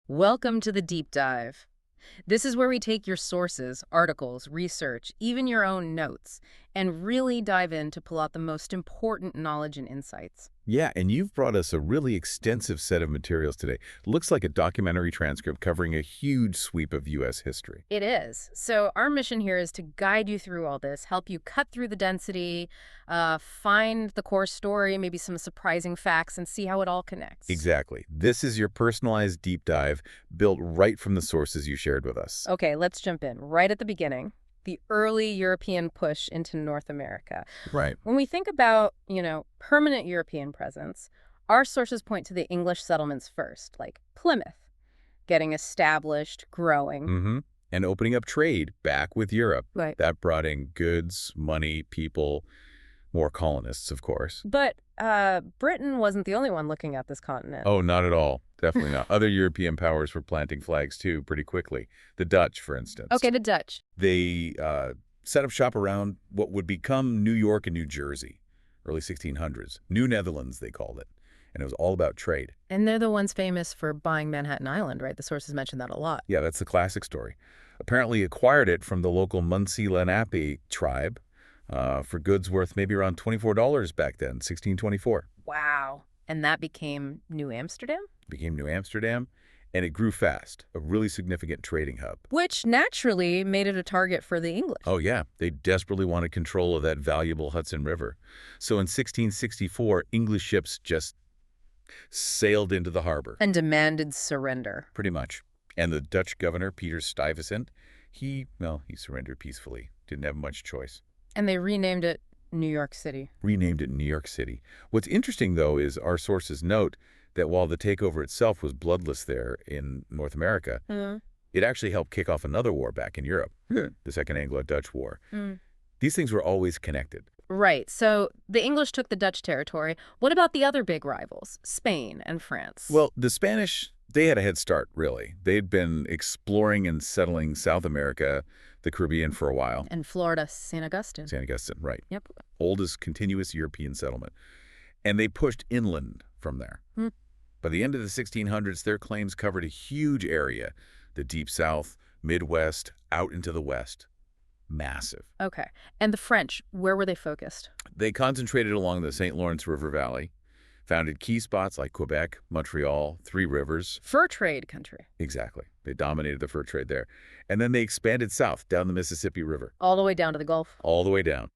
Welcome to the Deep Dive. This is where we take your sources, articles, research, even your own notes, and really dive in to pull out the most important knowledge and insights. Yeah, and you've brought us a really extensive set of materials today. Looks like a documentary transcript covering a huge sweep of U.S. history. It is. So our mission here is to guide you through all this, help you cut through the density, find the core story, maybe some surprising facts, and see how it all connects. Exactly. This is your personalized deep dive built right from the sources you shared with us. Okay, let's jump in. Right at the beginning, the early European push into North America. Right. When we think about, permanent European presence, our sources point to the English settlements first, like Plymouth, getting established, growing. Mm-hmm. And opening up trade back with Europe. Right. That brought in goods, money, people, more colonists, of course. But Britain wasn't the only one looking at this continent. Oh, not at all. Definitely not. Other European powers were planting flags, too, pretty quickly. The Dutch, for instance. Okay, the Dutch. They set up shop around what would become New York and New Jersey, early 1600s. New Netherlands, they called it. And it was all about trade. And they're the ones famous for buying Manhattan Island, right? The sources mention that a lot. Yeah, that's the classic story. Apparently acquired it from the local Munsee Lenape tribe for goods worth maybe around $24 back then, 1624. Wow. And that became New Amsterdam? Became New Amsterdam, and it grew fast, a really significant trading hub. Which naturally made it a target for the English. Oh, yeah. They desperately wanted control of that valuable Hudson River. So in 1664, English ships just sailed into the harbor. And demanded surrender. Pretty much. And the Dutch governor, Peter Stuyvesant, he surrendered peacefully. Didn't have much choice. And they renamed it New York City. Renamed it New York City. What's interesting, though, is our sources note that while the takeover itself was bloodless there in North America, it actually helped kick off another war back in Europe, the Second Anglo-Dutch War. These things were always connected. Right. So the English took the Dutch territory. What about the other big rivals, Spain and France? Well, the Spanish, they had a head start, really. They'd been exploring and settling South America, the Caribbean for a while. And Florida, St. Augustine. St. Augustine, right. Yep. Oldest continuous European settlement. And they pushed inland from there. By the end of the 1600s, their claims covered a huge area, the Deep South, Midwest, out into the West. Massive. Okay. And the French, where were they focused? They concentrated along the St. Lawrence River Valley, founded key spots like Quebec, Montreal, Three Rivers. Fur trade country. Exactly. They dominated the fur trade there. And then they expanded south down the Mississippi River. All the way down to the Gulf. All the way down.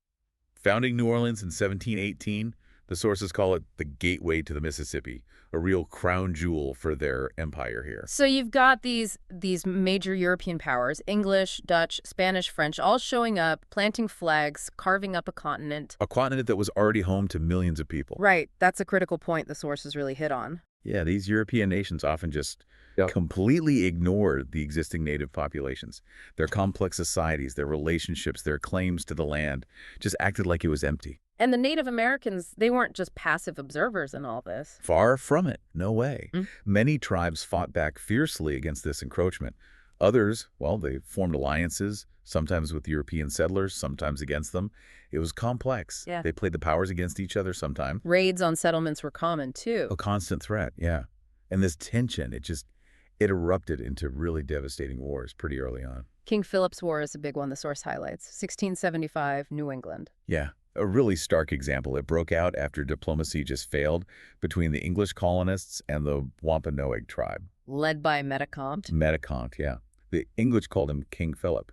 Founding New Orleans in 1718, the sources call it the gateway to the Mississippi, a real crown jewel for their empire here. So you've got these major European powers, English, Dutch, Spanish, French, all showing up, planting flags, carving up a continent. A continent that was already home to millions of people. Right. That's a critical point the sources really hit on. Yeah, these European nations often just completely ignored the existing native populations. Their complex societies, their relationships, their claims to the land just acted like it was empty. And the Native Americans, they weren't just passive observers in all this. Far from it. No way. Many tribes fought back fiercely against this encroachment. Others, well, they formed alliances, sometimes with European settlers, sometimes against them. It was complex. Yeah. They played the powers against each other sometimes. Raids on settlements were common, too. A constant threat, yeah. And this tension, it erupted into really devastating wars pretty early on. King Philip's War is a big one the source highlights. 1675, New England. Yeah. A really stark example. It broke out after diplomacy just failed between the English colonists and the Wampanoag tribe. Led by Metacomte. Metacomte, yeah. The English called him King Philip.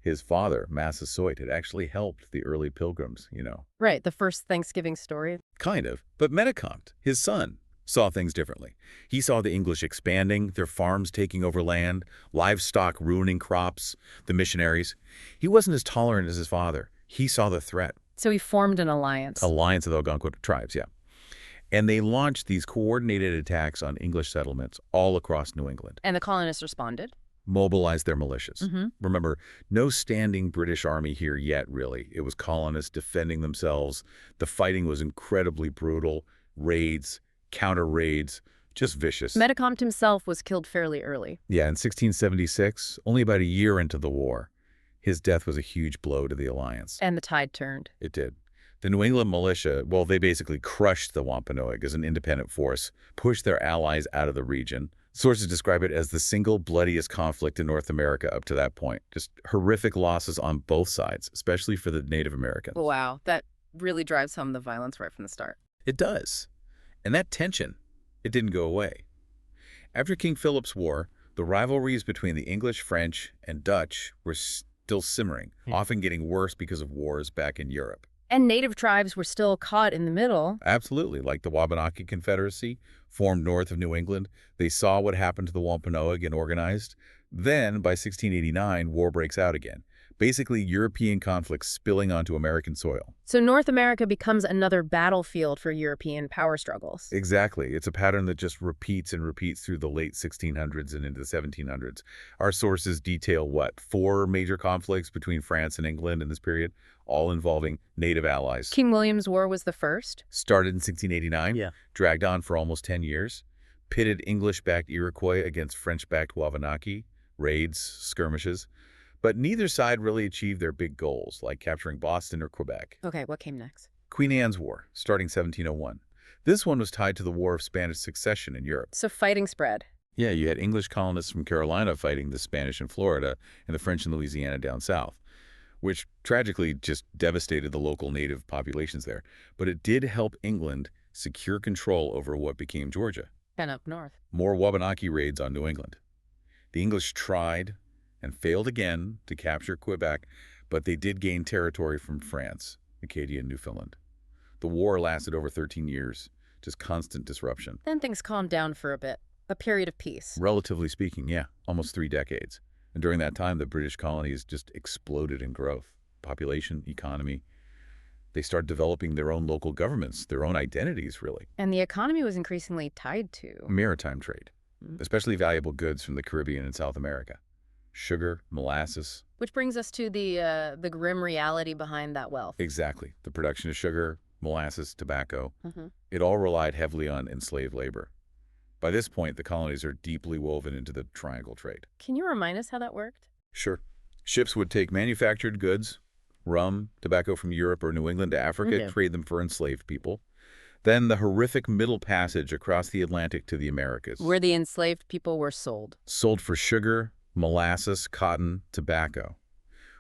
His father, Massasoit, had actually helped the early pilgrims, Right, the first Thanksgiving story. Kind of. But Metacomte, his son, saw things differently. He saw the English expanding, their farms taking over land, livestock ruining crops, the missionaries. He wasn't as tolerant as his father. He saw the threat. So he formed an alliance. Alliance of the Algonquin tribes, yeah. And they launched these coordinated attacks on English settlements all across New England. And the colonists responded? Mobilized their militias. Remember, no standing British army here yet, really. It was colonists defending themselves. The fighting was incredibly brutal. Raids, counter-raids, just vicious. Metacomte himself was killed fairly early. Yeah, in 1676, only about a year into the war. His death was a huge blow to the alliance. And the tide turned. It did. The New England militia, well, they basically crushed the Wampanoag as an independent force, pushed their allies out of the region. Sources describe it as the single bloodiest conflict in North America up to that point. Just horrific losses on both sides, especially for the Native Americans. Wow, that really drives home the violence right from the start. It does. And that tension, it didn't go away. After King Philip's War, the rivalries between the English, French, and Dutch were still simmering, often getting worse because of wars back in Europe. And native tribes were still caught in the middle. Absolutely, like the Wabanaki Confederacy, formed north of New England. They saw what happened to the Wampanoag and organized. Then, by 1689, war breaks out again. Basically, European conflicts spilling onto American soil. So North America becomes another battlefield for European power struggles. Exactly. It's a pattern that just repeats and repeats through the late 1600s and into the 1700s. Our sources detail, what, 4 major conflicts between France and England in this period, all involving native allies. King William's War was the first. Started in 1689, dragged on for almost 10 years, pitted English-backed Iroquois against French-backed Wabanaki, raids, skirmishes. But neither side really achieved their big goals, like capturing Boston or Quebec. Okay, what came next? Queen Anne's War, starting 1701. This one was tied to the War of Spanish Succession in Europe. So fighting spread. Yeah, you had English colonists from Carolina fighting the Spanish in Florida and the French in Louisiana down south, which tragically just devastated the local native populations there. But it did help England secure control over what became Georgia. And up north. More Wabanaki raids on New England. The English tried and failed again to capture Quebec, but they did gain territory from France, Acadia, and Newfoundland. The war lasted over 13 years, just constant disruption. Then things calmed down for a bit, a period of peace. Relatively speaking, yeah, almost 3 decades. And during that time, the British colonies just exploded in growth. Population, economy. They started developing their own local governments, their own identities, really. And the economy was increasingly tied to Maritime trade, especially valuable goods from the Caribbean and South America. Sugar, molasses. Which brings us to the grim reality behind that wealth. Exactly. The production of sugar, molasses, tobacco. It all relied heavily on enslaved labor. By this point, the colonies are deeply woven into the triangle trade. Can you remind us how that worked? Sure. Ships would take manufactured goods, rum, tobacco from Europe or New England to Africa, trade them for enslaved people. Then the horrific Middle Passage across the Atlantic to the Americas. Where the enslaved people were sold. Sold for sugar, molasses, cotton, tobacco,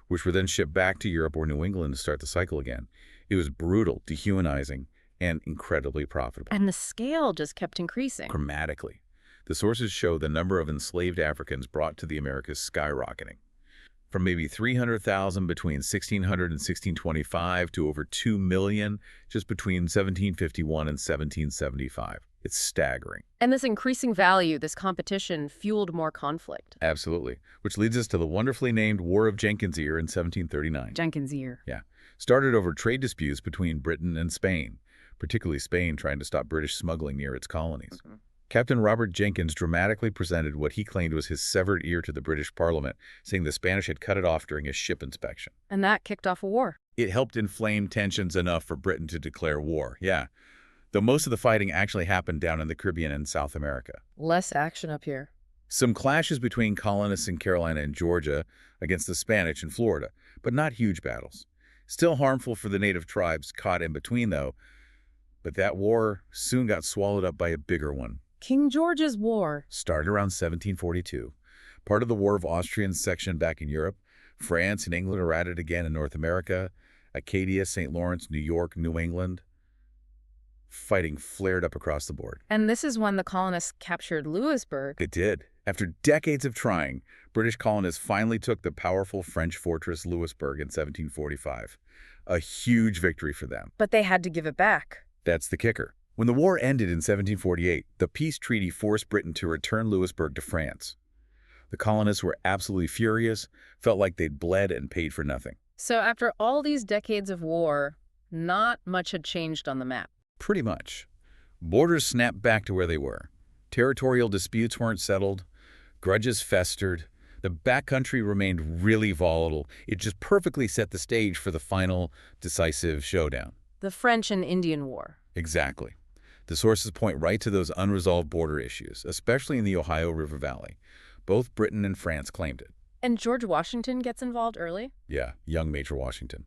which were then shipped back to Europe or New England to start the cycle again. It was brutal, dehumanizing, and incredibly profitable. And the scale just kept increasing. Dramatically. The sources show the number of enslaved Africans brought to the Americas skyrocketing. From maybe 300,000 between 1600 and 1625 to over 2 million just between 1751 and 1775. It's staggering. And this increasing value, this competition, fueled more conflict. Absolutely. Which leads us to the wonderfully named War of Jenkins' Ear in 1739. Jenkins' Ear. Yeah. Started over trade disputes between Britain and Spain, particularly Spain trying to stop British smuggling near its colonies. Captain Robert Jenkins dramatically presented what he claimed was his severed ear to the British Parliament, saying the Spanish had cut it off during a ship inspection. And that kicked off a war. It helped inflame tensions enough for Britain to declare war, yeah. Though most of the fighting actually happened down in the Caribbean and South America. Less action up here. Some clashes between colonists in Carolina and Georgia against the Spanish in Florida, but not huge battles. Still harmful for the native tribes caught in between, though. But that war soon got swallowed up by a bigger one. King George's War. Started around 1742. Part of the War of Austrian section back in Europe. France and England are at it again in North America. Acadia, St. Lawrence, New York, New England. Fighting flared up across the board. And this is when the colonists captured Louisbourg. It did. After decades of trying, British colonists finally took the powerful French fortress Louisbourg in 1745. A huge victory for them. But they had to give it back. That's the kicker. When the war ended in 1748, the peace treaty forced Britain to return Louisbourg to France. The colonists were absolutely furious, felt like they'd bled and paid for nothing. So after all these decades of war, not much had changed on the map. Pretty much. Borders snapped back to where they were. Territorial disputes weren't settled. Grudges festered. The backcountry remained really volatile. It just perfectly set the stage for the final, decisive showdown. The French and Indian War. Exactly. The sources point right to those unresolved border issues, especially in the Ohio River Valley. Both Britain and France claimed it. And George Washington gets involved early? Yeah, young Major Washington.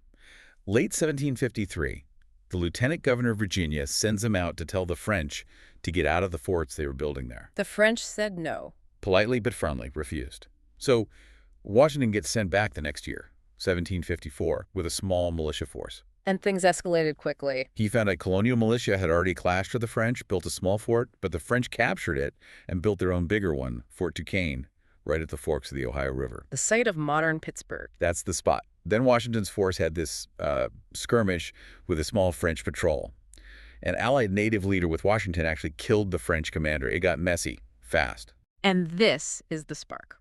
Late 1753, The lieutenant governor of Virginia sends him out to tell the French to get out of the forts they were building there. The French said no. Politely but firmly refused. So Washington gets sent back the next year, 1754, with a small militia force. And things escalated quickly. He found a colonial militia had already clashed with the French, built a small fort, but the French captured it and built their own bigger one, Fort Duquesne, right at the forks of the Ohio River. The site of modern Pittsburgh. That's the spot. Then Washington's force had this skirmish with a small French patrol. An allied native leader with Washington actually killed the French commander. It got messy, fast. And this is the spark.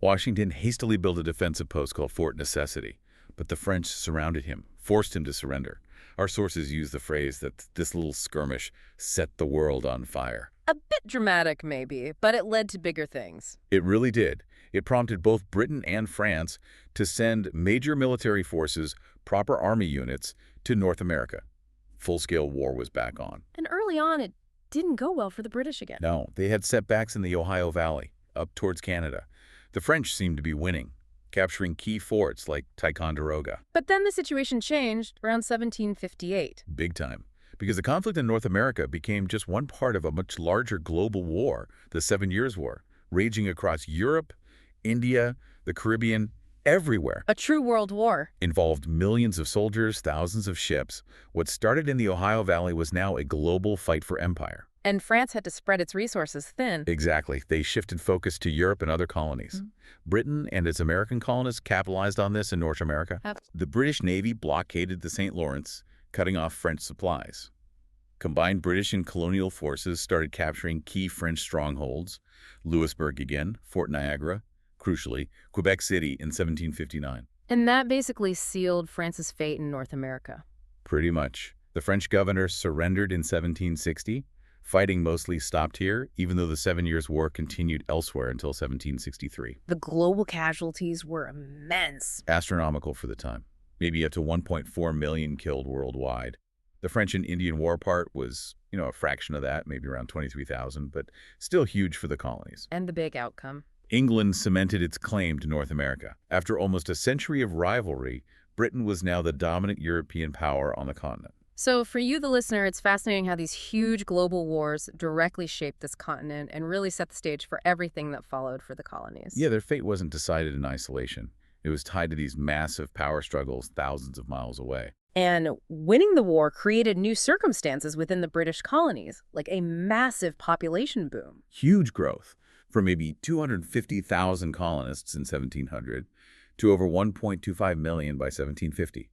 Washington hastily built a defensive post called Fort Necessity, but the French surrounded him, forced him to surrender. Our sources use the phrase that this little skirmish set the world on fire. A bit dramatic, maybe, but it led to bigger things. It really did. It prompted both Britain and France to send major military forces, proper army units, to North America. Full-scale war was back on. And early on, it didn't go well for the British again. No, they had setbacks in the Ohio Valley, up towards Canada. The French seemed to be winning, capturing key forts like Ticonderoga. But then the situation changed around 1758. Big time. Because the conflict in North America became just one part of a much larger global war, the 7 Years' War, raging across Europe, India, the Caribbean, everywhere. A true world war. Involved millions of soldiers, thousands of ships. What started in the Ohio Valley was now a global fight for empire. And France had to spread its resources thin. Exactly. They shifted focus to Europe and other colonies. Britain and its American colonists capitalized on this in North America. The British Navy blockaded the St. Lawrence, cutting off French supplies. Combined British and colonial forces started capturing key French strongholds, Louisbourg again, Fort Niagara, crucially, Quebec City in 1759. And that basically sealed France's fate in North America. Pretty much. The French governor surrendered in 1760. Fighting mostly stopped here, even though the 7 Years' War continued elsewhere until 1763. The global casualties were immense. Astronomical for the time. Maybe up to 1.4 million killed worldwide. The French and Indian War part was, a fraction of that, maybe around 23,000, but still huge for the colonies. And the big outcome. England cemented its claim to North America. After almost a century of rivalry, Britain was now the dominant European power on the continent. So for you, the listener, it's fascinating how these huge global wars directly shaped this continent and really set the stage for everything that followed for the colonies. Yeah, their fate wasn't decided in isolation. It was tied to these massive power struggles thousands of miles away. And winning the war created new circumstances within the British colonies, like a massive population boom. Huge growth, from maybe 250,000 colonists in 1700 to over 1.25 million by 1750.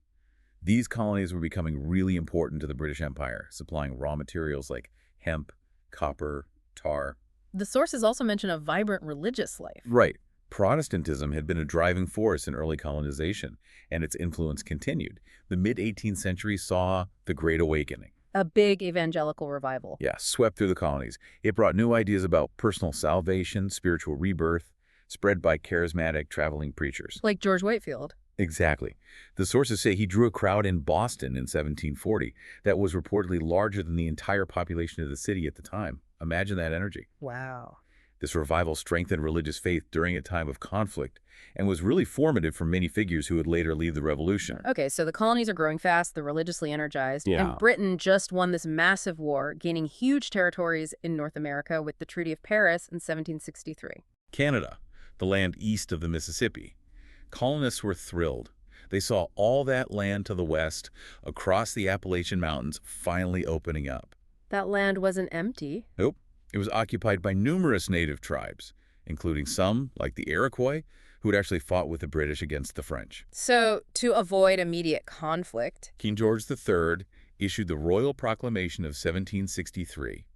These colonies were becoming really important to the British Empire, supplying raw materials like hemp, copper, tar. The sources also mention a vibrant religious life. Right. Protestantism had been a driving force in early colonization, and its influence continued. The mid-18th century saw the Great Awakening. A big evangelical revival. Yeah, swept through the colonies. It brought new ideas about personal salvation, spiritual rebirth, spread by charismatic traveling preachers. Like George Whitefield. Exactly. The sources say he drew a crowd in Boston in 1740 that was reportedly larger than the entire population of the city at the time. Imagine that energy. Wow. This revival strengthened religious faith during a time of conflict and was really formative for many figures who would later lead the revolution. Okay, so the colonies are growing fast, they're religiously energized, Yeah. and Britain just won this massive war, gaining huge territories in North America with the Treaty of Paris in 1763. Canada, the land east of the Mississippi. Colonists were thrilled. They saw all that land to the west, across the Appalachian Mountains, finally opening up. That land wasn't empty. Nope. It was occupied by numerous native tribes, including some, like the Iroquois, who had actually fought with the British against the French. So, to avoid immediate conflict, King George III issued the Royal Proclamation of 1763.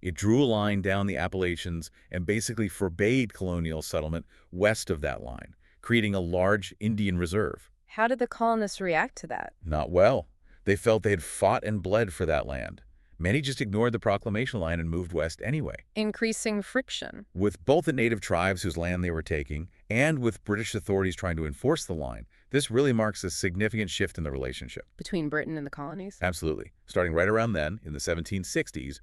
It drew a line down the Appalachians and basically forbade colonial settlement west of that line, creating a large Indian reserve. how did the colonists react to that? Not well. They felt they had fought and bled for that land. Many just ignored the proclamation line and moved west anyway. Increasing friction. With both the native tribes whose land they were taking and with British authorities trying to enforce the line, this really marks a significant shift in the relationship. Between Britain and the colonies? Absolutely. Starting right around then, in the 1760s,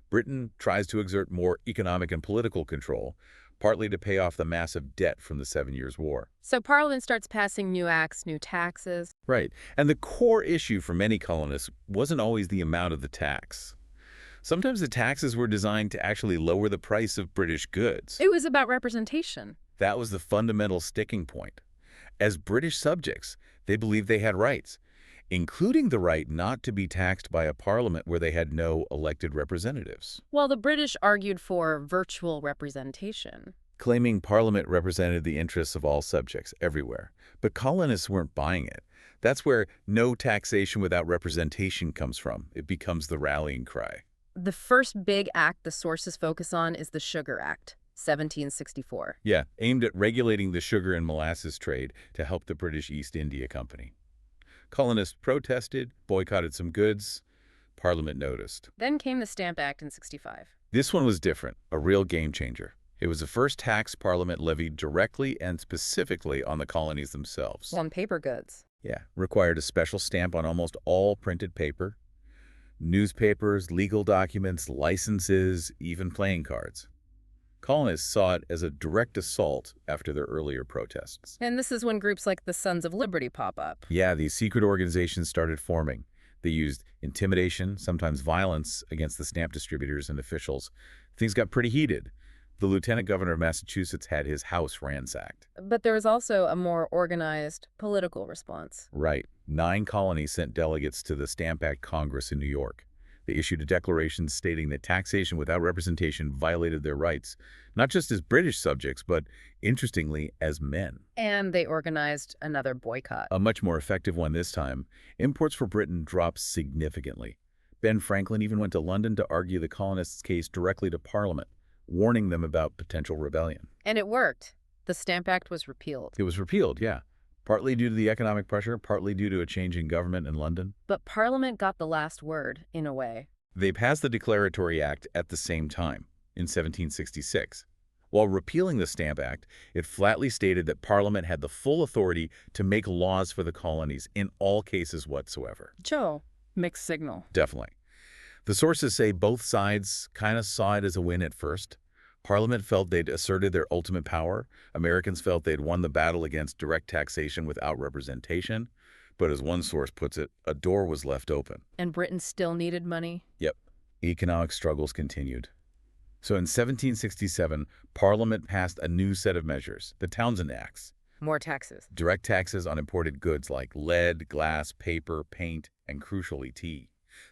Britain tries to exert more economic and political control, partly to pay off the massive debt from the 7 Years' War. So Parliament starts passing new acts, new taxes. Right. And the core issue for many colonists wasn't always the amount of the tax. Sometimes the taxes were designed to actually lower the price of British goods. It was about representation. That was the fundamental sticking point. As British subjects, they believed they had rights, including the right not to be taxed by a parliament where they had no elected representatives, While the British argued for virtual representation. claiming parliament represented the interests of all subjects everywhere. But colonists weren't buying it. That's where no taxation without representation comes from. It becomes the rallying cry. The first big act the sources focus on is the Sugar Act, 1764. Yeah, aimed at regulating the sugar and molasses trade to help the British East India Company. Colonists protested, boycotted some goods. Parliament noticed. Then came the Stamp Act in 65. This one was different, a real game changer. It was the first tax Parliament levied directly and specifically on the colonies themselves. On paper goods. Yeah, required a special stamp on almost all printed paper. Newspapers, legal documents, licenses, even playing cards. Colonists saw it as a direct assault after their earlier protests. And this is when groups like the Sons of Liberty pop up. Yeah, these secret organizations started forming. They used intimidation, sometimes violence, against the stamp distributors and officials. Things got pretty heated. The lieutenant governor of Massachusetts had his house ransacked. But there was also a more organized political response. Right. 9 colonies sent delegates to the Stamp Act Congress in New York. They issued a declaration stating that taxation without representation violated their rights, not just as British subjects, but, interestingly, as men. And they organized another boycott. A much more effective one this time. Imports for Britain dropped significantly. Ben Franklin even went to London to argue the colonists' case directly to Parliament, warning them about potential rebellion. And it worked. The Stamp Act was repealed. It was repealed, yeah. Partly due to the economic pressure, partly due to a change in government in London. But Parliament got the last word, in a way. They passed the Declaratory Act at the same time, in 1766. While repealing the Stamp Act, it flatly stated that Parliament had the full authority to make laws for the colonies in all cases whatsoever. Joe, mixed signal. Definitely. The sources say both sides kind of saw it as a win at first. Parliament felt they'd asserted their ultimate power. Americans felt they'd won the battle against direct taxation without representation. But as one source puts it, a door was left open. And Britain still needed money? Yep. Economic struggles continued. So in 1767, Parliament passed a new set of measures, the Townshend Acts. More taxes. Direct taxes on imported goods like lead, glass, paper, paint, and crucially tea.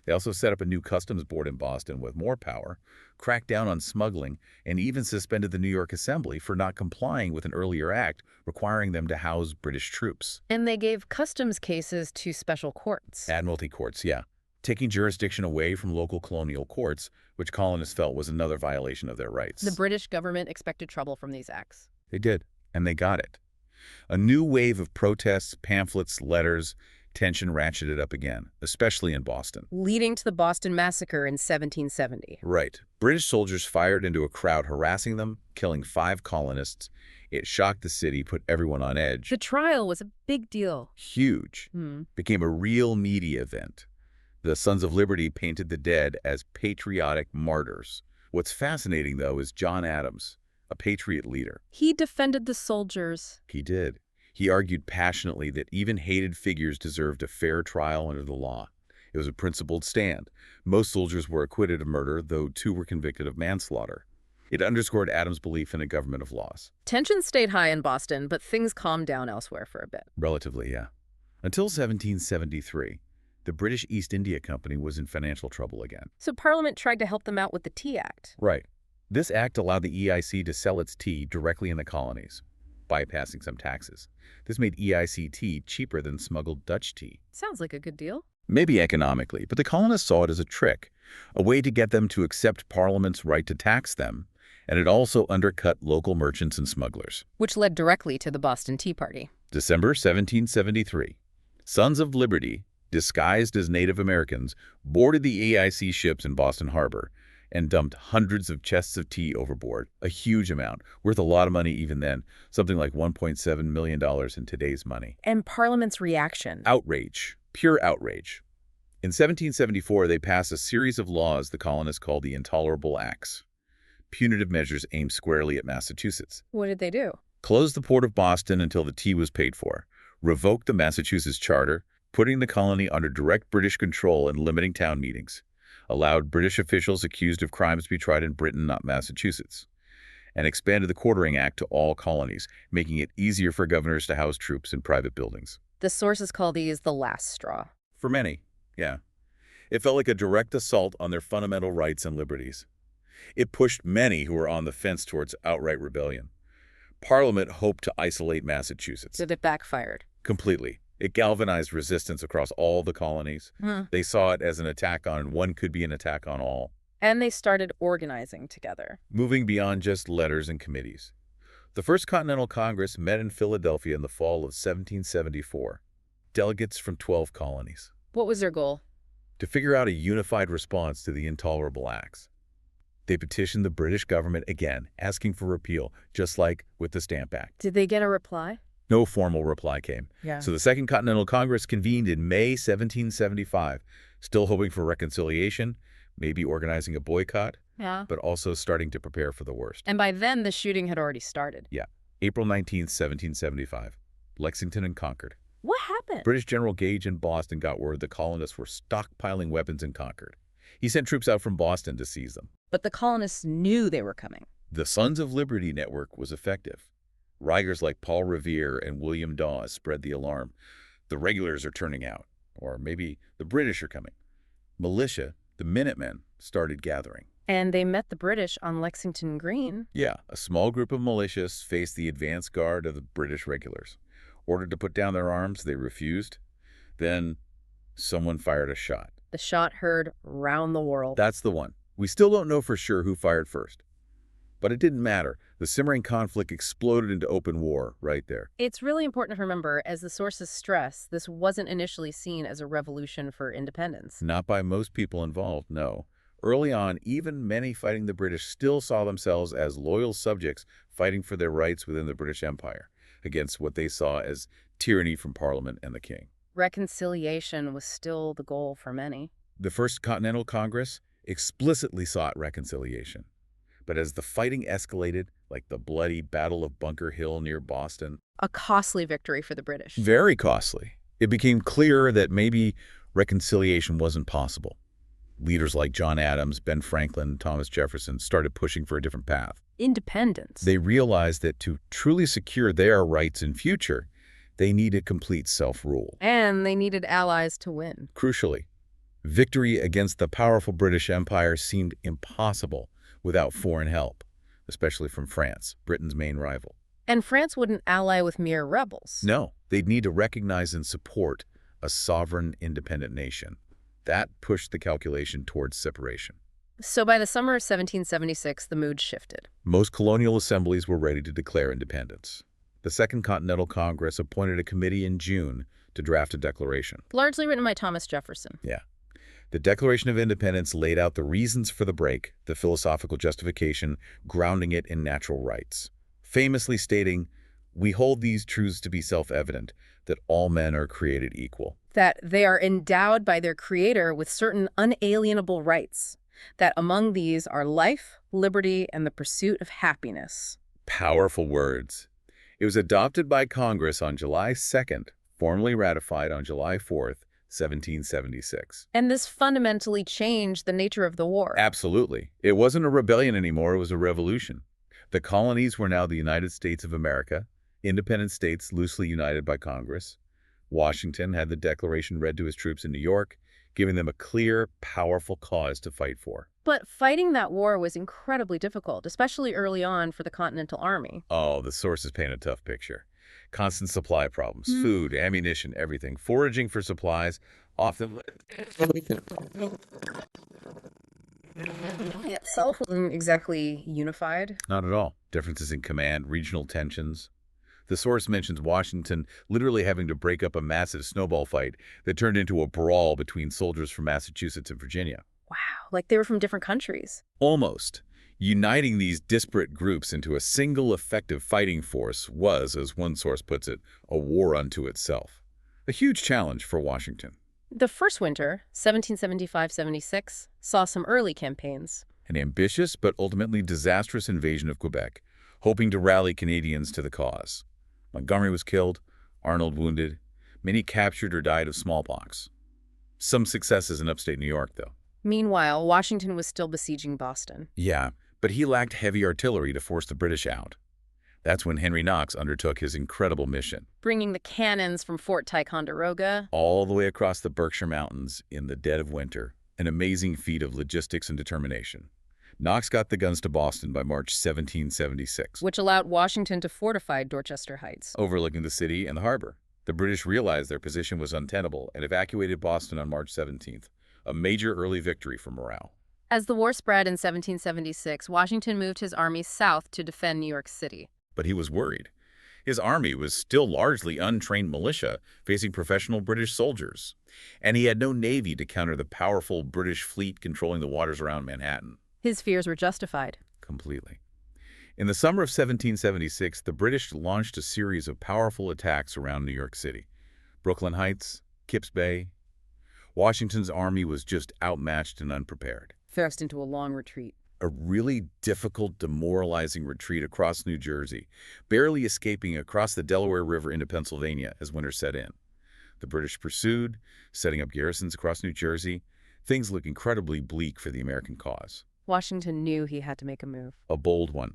They also set up a new customs board in Boston with more power, cracked down on smuggling, and even suspended the New York Assembly for not complying with an earlier act requiring them to house British troops. And they gave customs cases to special courts. Admiralty courts, yeah. Taking jurisdiction away from local colonial courts, which colonists felt was another violation of their rights. The British government expected trouble from these acts. They did, and they got it. A new wave of protests, pamphlets, letters. Tension ratcheted up again, especially in Boston. Leading to the Boston Massacre in 1770. Right. British soldiers fired into a crowd harassing them, killing 5 colonists. It shocked the city, put everyone on edge. The trial was a big deal. Huge. Became a real media event. The Sons of Liberty painted the dead as patriotic martyrs. What's fascinating, though, is John Adams, a patriot leader. He defended the soldiers. He did. He argued passionately that even hated figures deserved a fair trial under the law. It was a principled stand. Most soldiers were acquitted of murder, though 2 were convicted of manslaughter. It underscored Adams' belief in a government of laws. Tension stayed high in Boston, but things calmed down elsewhere for a bit. Relatively, yeah. Until 1773, the British East India Company was in financial trouble again. So Parliament tried to help them out with the Tea Act. Right. This act allowed the EIC to sell its tea directly in the colonies, bypassing some taxes. This made EIC tea cheaper than smuggled Dutch tea. Sounds like a good deal. Maybe economically, but the colonists saw it as a trick, a way to get them to accept Parliament's right to tax them, and it also undercut local merchants and smugglers. Which led directly to the Boston Tea Party. December 1773. Sons of Liberty, disguised as Native Americans, boarded the EIC ships in Boston Harbor and dumped hundreds of chests of tea overboard, a huge amount, worth a lot of money even then, something like $1.7 million in today's money. And Parliament's reaction? Outrage. Pure outrage. In 1774, they passed a series of laws the colonists called the Intolerable Acts. punitive measures aimed squarely at Massachusetts. What did they do? Closed the port of Boston until the tea was paid for, revoked the Massachusetts charter, putting the colony under direct British control and limiting town meetings, allowed British officials accused of crimes to be tried in Britain, not Massachusetts, and expanded the Quartering Act to all colonies, making it easier for governors to house troops in private buildings. The sources call these the last straw. For many, yeah. It felt like a direct assault on their fundamental rights and liberties. It pushed many who were on the fence towards outright rebellion. Parliament hoped to isolate Massachusetts. Did it backfired? Completely. It galvanized resistance across all the colonies. They saw it as an attack on one could be an attack on all. And they started organizing together. Moving beyond just letters and committees. The First Continental Congress met in Philadelphia in the fall of 1774. Delegates from 12 colonies. What was their goal? To figure out a unified response to the intolerable acts. They petitioned the British government again, asking for repeal, just like with the Stamp Act. Did they get a reply? No formal reply came. So the Second Continental Congress convened in May 1775, still hoping for reconciliation, maybe organizing a boycott, but also starting to prepare for the worst. And by then, the shooting had already started. Yeah. April 19th, 1775. Lexington and Concord. What happened? British General Gage in Boston got word the colonists were stockpiling weapons in Concord. He sent troops out from Boston to seize them. But the colonists knew they were coming. The Sons of Liberty network was effective. Writers like Paul Revere and William Dawes spread the alarm. The regulars are turning out, or maybe the British are coming. Militia, the Minutemen, started gathering. And they met the British on Lexington Green. Yeah, a small group of militias faced the advance guard of the British regulars. Ordered to put down their arms, they refused. Then someone fired a shot. The shot heard round the world. That's the one. We still don't know for sure who fired first. But it didn't matter. The simmering conflict exploded into open war right there. It's really important to remember, as the sources stress, this wasn't initially seen as a revolution for independence. Not by most people involved, no. Early on, even many fighting the British still saw themselves as loyal subjects fighting for their rights within the British Empire, against what they saw as tyranny from Parliament and the King. Reconciliation was still the goal for many. The First Continental Congress explicitly sought reconciliation. But as the fighting escalated, like the bloody Battle of Bunker Hill near Boston, A costly victory for the British. very costly, it became clear that maybe reconciliation wasn't possible. Leaders like John Adams, Ben Franklin, and Thomas Jefferson started pushing for a different path. Independence. They realized that to truly secure their rights and future, they needed complete self-rule. And they needed allies to win. Crucially, victory against the powerful British Empire seemed impossible without foreign help, especially from France, Britain's main rival. And France wouldn't ally with mere rebels. No, they'd need to recognize and support a sovereign, independent nation. That pushed the calculation towards separation. So by the summer of 1776, the mood shifted. Most colonial assemblies were ready to declare independence. The Second Continental Congress appointed a committee in June to draft a declaration. Largely written by Thomas Jefferson. Yeah. The Declaration of Independence laid out the reasons for the break, the philosophical justification, grounding it in natural rights. Famously stating, "We hold these truths to be self-evident, that all men are created equal." That they are endowed by their Creator with certain unalienable rights. That among these are life, liberty, and the pursuit of happiness. Powerful words. It was adopted by Congress on July 2nd, formally ratified on July 4th, 1776. And this fundamentally changed the nature of the war. Absolutely. It wasn't a rebellion anymore, it was a revolution. The colonies were now the United States of America, independent states loosely united by Congress. Washington had the Declaration read to his troops in New York, giving them a clear, powerful cause to fight for. But fighting that war was incredibly difficult, especially early on for the Continental Army. Oh, the sources paint a tough picture. Constant supply problems, food, ammunition, everything. Foraging for supplies, often Itself wasn't exactly unified. not at all. Differences in command, regional tensions. The source mentions Washington literally having to break up a massive snowball fight that turned into a brawl between soldiers from Massachusetts and Virginia. Wow, like they were from different countries. Almost. Uniting these disparate groups into a single effective fighting force was, as one source puts it, a war unto itself. A huge challenge for Washington. The first winter, 1775-76, saw some early campaigns. An ambitious but ultimately disastrous invasion of Quebec, hoping to rally Canadians to the cause. Montgomery was killed, Arnold wounded, many captured or died of smallpox. Some successes in upstate New York, though. Meanwhile, Washington was still besieging Boston. Yeah, but he lacked heavy artillery to force the British out. That's when Henry Knox undertook his incredible mission. Bringing the cannons from Fort Ticonderoga All the way across the Berkshire Mountains in the dead of winter. An amazing feat of logistics and determination. Knox got the guns to Boston by March 1776. which allowed Washington to fortify Dorchester Heights. Overlooking the city and the harbor. The British realized their position was untenable and evacuated Boston on March 17th, a major early victory for morale. As the war spread in 1776, Washington moved his army south to defend New York City. But he was worried. His army was still largely untrained militia facing professional British soldiers, and he had no navy to counter the powerful British fleet controlling the waters around Manhattan. His fears were justified. Completely. In the summer of 1776, the British launched a series of powerful attacks around New York City. Brooklyn Heights, Kips Bay. Washington's army was just outmatched and unprepared. Forced into a long retreat. A really difficult, demoralizing retreat across New Jersey, barely escaping across the Delaware River into Pennsylvania as winter set in. The British pursued, setting up garrisons across New Jersey. Things look incredibly bleak for the American cause. Washington knew he had to make a move. A bold one.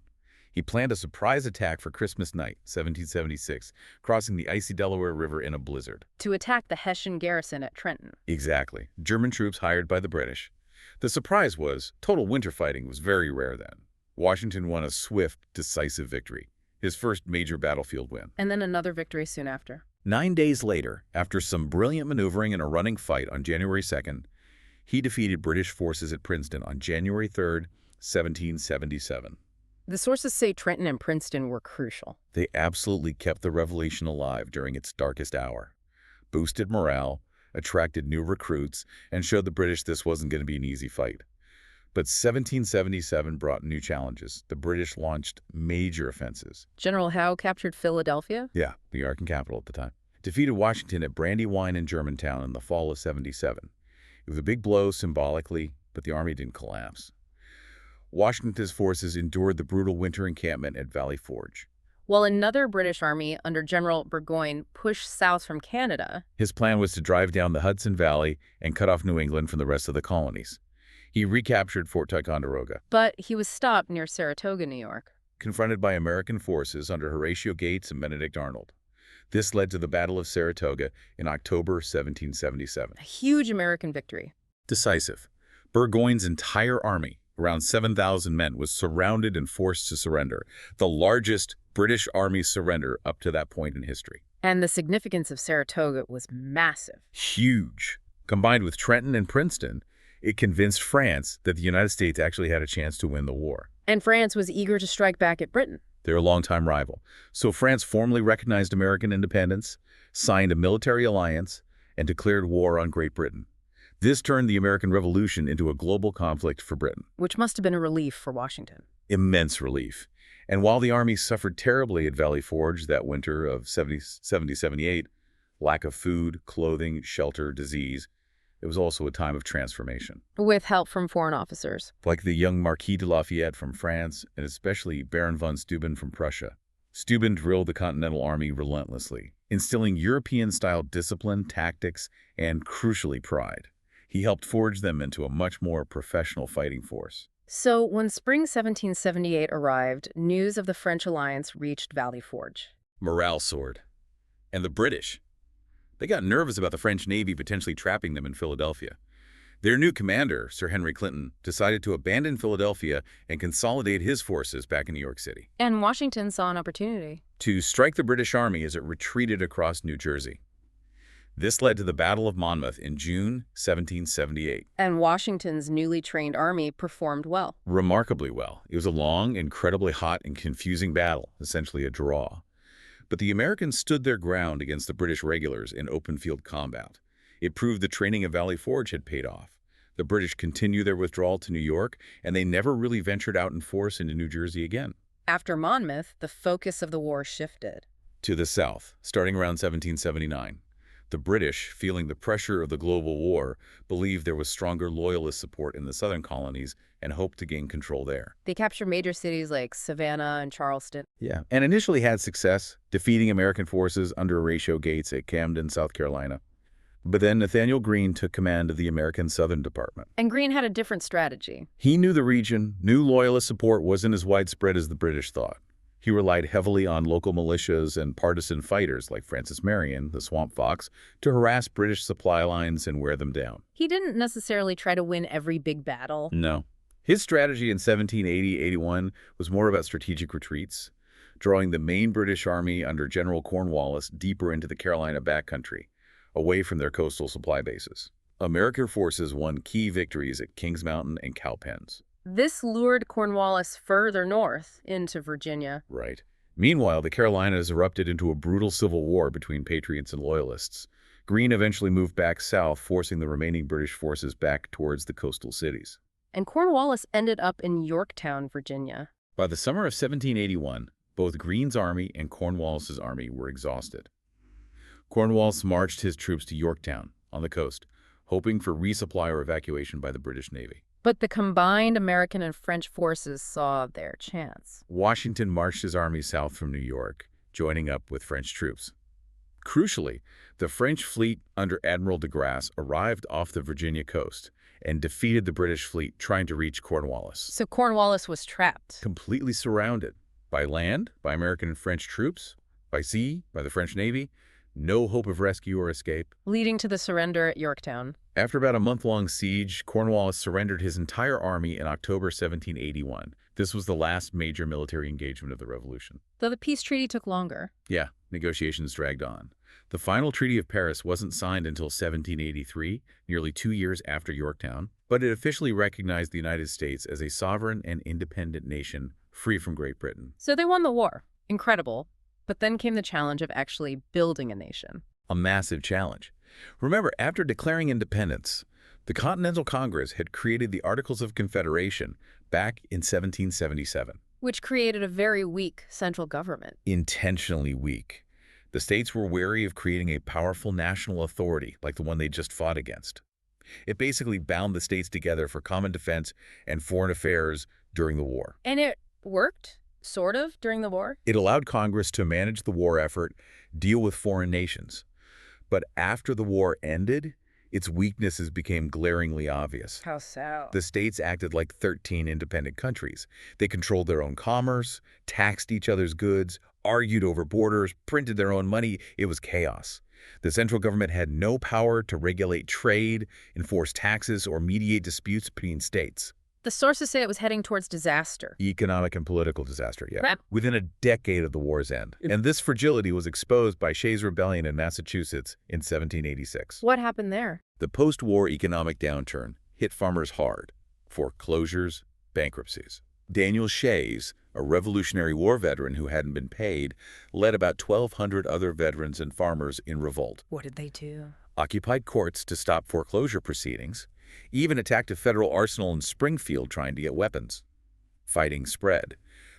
He planned a surprise attack for Christmas night, 1776, crossing the icy Delaware River in a blizzard. To attack the Hessian garrison at Trenton. Exactly. German troops hired by the British. The surprise was, total winter fighting was very rare then. Washington won a swift, decisive victory, his first major battlefield win. And then another victory soon after. 9 days later, after some brilliant maneuvering and a running fight on January 2nd, he defeated British forces at Princeton on January 3rd, 1777. The sources say Trenton and Princeton were crucial. They absolutely kept the Revolution alive during its darkest hour, boosted morale, attracted new recruits, and showed the British this wasn't going to be an easy fight. But 1777 brought new challenges. The British launched major offensives. General Howe captured Philadelphia? Yeah, the American capital at the time. Defeated Washington at Brandywine and Germantown in the fall of 77. It was a big blow symbolically, but the army didn't collapse. Washington's forces endured the brutal winter encampment at Valley Forge. While another British army under General Burgoyne pushed south from Canada. His plan was to drive down the Hudson Valley and cut off New England from the rest of the colonies. He recaptured Fort Ticonderoga. But he was stopped near Saratoga, New York. Confronted by American forces under Horatio Gates and Benedict Arnold. This led to the Battle of Saratoga in October 1777. A huge American victory. Decisive. Burgoyne's entire army, around 7,000 men, was surrounded and forced to surrender, the largest British army surrender up to that point in history. And the significance of Saratoga was massive. Huge. Combined with Trenton and Princeton, it convinced France that the United States actually had a chance to win the war. And France was eager to strike back at Britain. They're a longtime rival. So France formally recognized American independence, signed a military alliance, and declared war on Great Britain. This turned the American Revolution into a global conflict for Britain. Which must have been a relief for Washington. Immense relief. And while the army suffered terribly at Valley Forge that winter of 70-78, lack of food, clothing, shelter, disease, it was also a time of transformation. With help from foreign officers. Like the young Marquis de Lafayette from France, and especially Baron von Steuben from Prussia. Steuben drilled the Continental Army relentlessly, instilling European-style discipline, tactics, and, crucially, pride. He helped forge them into a much more professional fighting force. So, when spring 1778 arrived, news of the French alliance reached Valley Forge. Morale soared. And the British. They got nervous about the French Navy potentially trapping them in Philadelphia. Their new commander, Sir Henry Clinton, decided to abandon Philadelphia and consolidate his forces back in New York City. And Washington saw an opportunity To strike the British Army as it retreated across New Jersey. This led to the Battle of Monmouth in June 1778. And Washington's newly trained army performed well. Remarkably well. It was a long, incredibly hot, and confusing battle, essentially a draw. But the Americans stood their ground against the British regulars in open field combat. It proved the training of Valley Forge had paid off. The British continued their withdrawal to New York, and they never really ventured out in force into New Jersey again. After Monmouth, the focus of the war shifted. To the south, starting around 1779. The British, feeling the pressure of the global war, believed there was stronger loyalist support in the southern colonies and hoped to gain control there. They captured major cities like Savannah and Charleston. Yeah, and initially had success, defeating American forces under Horatio Gates at Camden, South Carolina. But then Nathaniel Greene took command of the American Southern Department. And Greene had a different strategy. He knew the region, knew loyalist support wasn't as widespread as the British thought. He relied heavily on local militias and partisan fighters like Francis Marion, the Swamp Fox, to harass British supply lines and wear them down. He didn't necessarily try to win every big battle. No. His strategy in 1780-81 was more about strategic retreats, drawing the main British army under General Cornwallis deeper into the Carolina backcountry, away from their coastal supply bases. American forces won key victories at Kings Mountain and Cowpens. This lured Cornwallis further north into Virginia. Right. Meanwhile, the Carolinas erupted into a brutal civil war between patriots and loyalists. Greene eventually moved back south, forcing the remaining British forces back towards the coastal cities. And Cornwallis ended up in Yorktown, Virginia. By the summer of 1781, both Greene's army and Cornwallis's army were exhausted. Cornwallis marched his troops to Yorktown, on the coast, hoping for resupply or evacuation by the British Navy. But the combined American and French forces saw their chance. Washington marched his army south from New York, joining up with French troops. Crucially, the French fleet under Admiral de Grasse arrived off the Virginia coast and defeated the British fleet trying to reach Cornwallis. So Cornwallis was trapped. Completely surrounded. By land, by American and French troops, by sea, by the French Navy. No hope of rescue or escape. Leading to the surrender at Yorktown. After about a month-long siege, Cornwallis surrendered his entire army in October 1781. This was the last major military engagement of the Revolution. Though the peace treaty took longer. Yeah, negotiations dragged on. The final Treaty of Paris wasn't signed until 1783, nearly 2 years after Yorktown, but it officially recognized the United States as a sovereign and independent nation free from Great Britain. So they won the war. Incredible. But then came the challenge of actually building a nation. A massive challenge. Remember, after declaring independence, the Continental Congress had created the Articles of Confederation back in 1777. Which created a very weak central government. Intentionally weak. The states were wary of creating a powerful national authority like the one they just fought against. It basically bound the states together for common defense and foreign affairs during the war. And it worked? Sort of, during the war? It allowed Congress to manage the war effort, deal with foreign nations. But after the war ended, its weaknesses became glaringly obvious. How so? The states acted like 13 independent countries. They controlled their own commerce, taxed each other's goods, argued over borders, printed their own money. It was chaos. The central government had no power to regulate trade, enforce taxes, or mediate disputes between states. The sources say it was heading towards disaster. Economic and political disaster, yeah. Right. Within a decade of the war's end. And this fragility was exposed by Shays' Rebellion in Massachusetts in 1786. What happened there? The post-war economic downturn hit farmers hard. Foreclosures, bankruptcies. Daniel Shays, a Revolutionary War veteran who hadn't been paid, led about 1,200 other veterans and farmers in revolt. What did they do? Occupied courts to stop foreclosure proceedings, even attacked a federal arsenal in Springfield trying to get weapons. Fighting spread.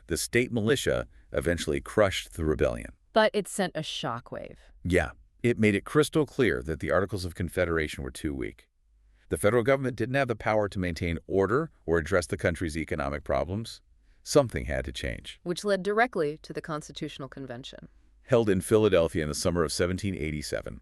The state militia eventually crushed the rebellion. But it sent a shockwave. Yeah, it made it crystal clear that the Articles of Confederation were too weak. The federal government didn't have the power to maintain order or address the country's economic problems. Something had to change. Which led directly to the Constitutional Convention. Held in Philadelphia in the summer of 1787.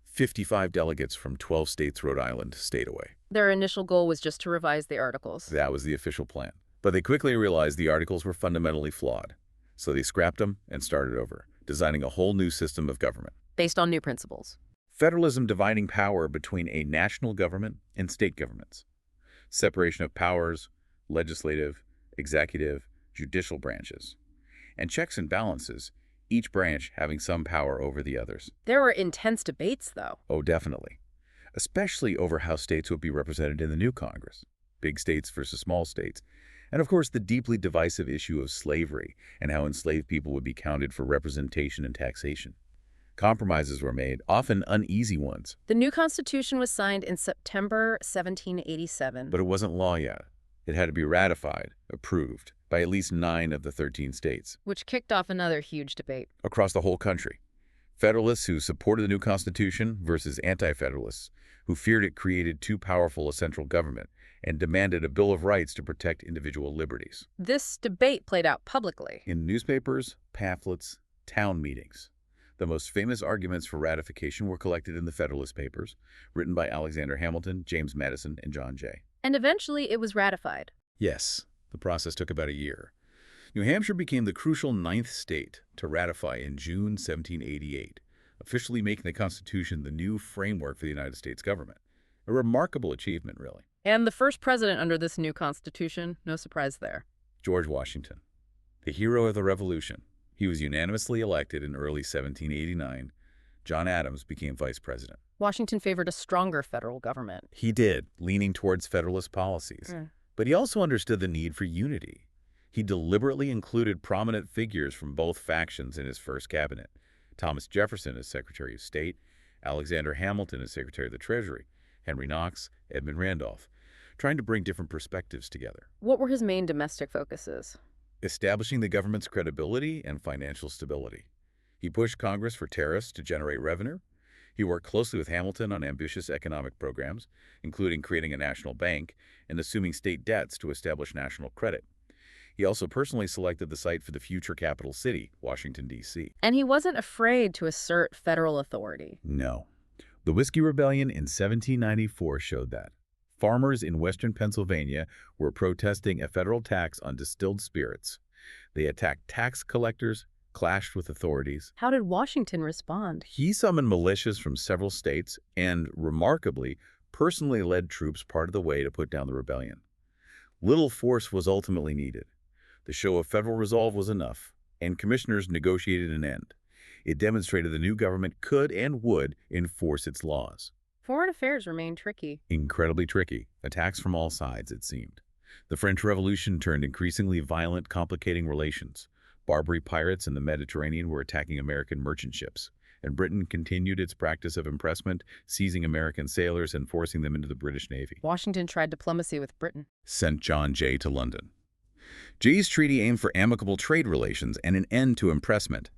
55 delegates from 12 states, Rhode Island, stayed away. Their initial goal was just to revise the Articles. That was the official plan. But they quickly realized the Articles were fundamentally flawed. So they scrapped them and started over, designing a whole new system of government. Based on new principles. Federalism dividing power between a national government and state governments. Separation of powers, legislative, executive, judicial branches. And checks and balances, each branch having some power over the others. There were intense debates, though. Oh, definitely. Especially over how states would be represented in the new Congress. Big states versus small states. And of course, the deeply divisive issue of slavery and how enslaved people would be counted for representation and taxation. Compromises were made, often uneasy ones. The new Constitution was signed in September 1787. But it wasn't law yet. It had to be ratified, approved, by at least 9 of the 13 states. Which kicked off another huge debate. Across the whole country. Federalists who supported the new Constitution versus anti-Federalists who feared it created too powerful a central government and demanded a Bill of Rights to protect individual liberties. This debate played out publicly. In newspapers, pamphlets, town meetings. The most famous arguments for ratification were collected in the Federalist Papers, written by Alexander Hamilton, James Madison, and John Jay. And eventually it was ratified. Yes, the process took about a year. New Hampshire became the crucial ninth state to ratify in June 1788, officially making the Constitution the new framework for the United States government. A remarkable achievement, really. And the first president under this new Constitution, no surprise there. George Washington, the hero of the Revolution. He was unanimously elected in early 1789. John Adams became vice president. Washington favored a stronger federal government. He did, leaning towards Federalist policies. But he also understood the need for unity. He deliberately included prominent figures from both factions in his first cabinet. Thomas Jefferson as Secretary of State, Alexander Hamilton as Secretary of the Treasury, Henry Knox, Edmund Randolph, trying to bring different perspectives together. What were his main domestic focuses? Establishing the government's credibility and financial stability. He pushed Congress for tariffs to generate revenue. He worked closely with Hamilton on ambitious economic programs, including creating a national bank and assuming state debts to establish national credit. He also personally selected the site for the future capital city, Washington, D.C. And he wasn't afraid to assert federal authority. No. The Whiskey Rebellion in 1794 showed that. Farmers in western Pennsylvania were protesting a federal tax on distilled spirits. They attacked tax collectors, clashed with authorities. How did Washington respond? He summoned militias from several states and, remarkably, personally led troops part of the way to put down the rebellion. Little force was ultimately needed. The show of federal resolve was enough, and commissioners negotiated an end. It demonstrated the new government could and would enforce its laws. Foreign affairs remained tricky. Incredibly tricky. Attacks from all sides, it seemed. The French Revolution turned increasingly violent, complicating relations. Barbary pirates in the Mediterranean were attacking American merchant ships, and Britain continued its practice of impressment, seizing American sailors and forcing them into the British Navy. Washington tried diplomacy with Britain. Sent John Jay to London. Jay's treaty aimed for amicable trade relations and an end to impressment.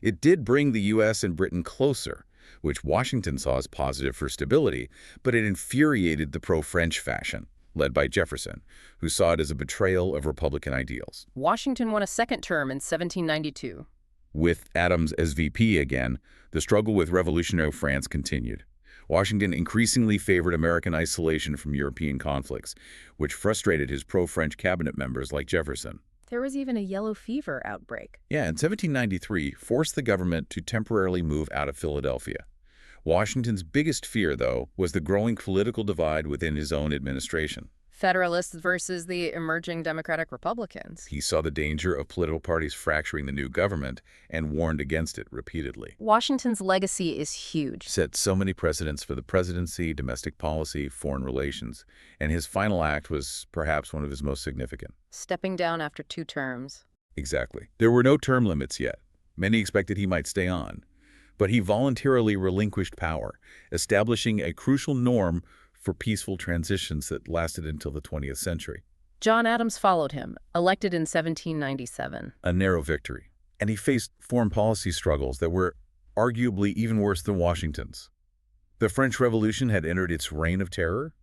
It did bring the U.S. and Britain closer, which Washington saw as positive for stability, but it infuriated the pro-French faction, led by Jefferson, who saw it as a betrayal of Republican ideals. Washington won a second term in 1792. With Adams as VP again, the struggle with revolutionary France continued. Washington increasingly favored American isolation from European conflicts, which frustrated his pro-French cabinet members like Jefferson. There was even a yellow fever outbreak. Yeah, in 1793, forced the government to temporarily move out of Philadelphia. Washington's biggest fear, though, was the growing political divide within his own administration. Federalists versus the emerging Democratic Republicans. He saw the danger of political parties fracturing the new government and warned against it repeatedly. Washington's legacy is huge. Set so many precedents for the presidency, domestic policy, foreign relations, and his final act was perhaps one of his most significant. Stepping down after 2 terms. Exactly. There were no term limits yet. Many expected he might stay on. But he voluntarily relinquished power, establishing a crucial norm for peaceful transitions that lasted until the 20th century. John Adams followed him, elected in 1797. A narrow victory. And he faced foreign policy struggles that were arguably even worse than Washington's. The French Revolution had entered its reign of terror.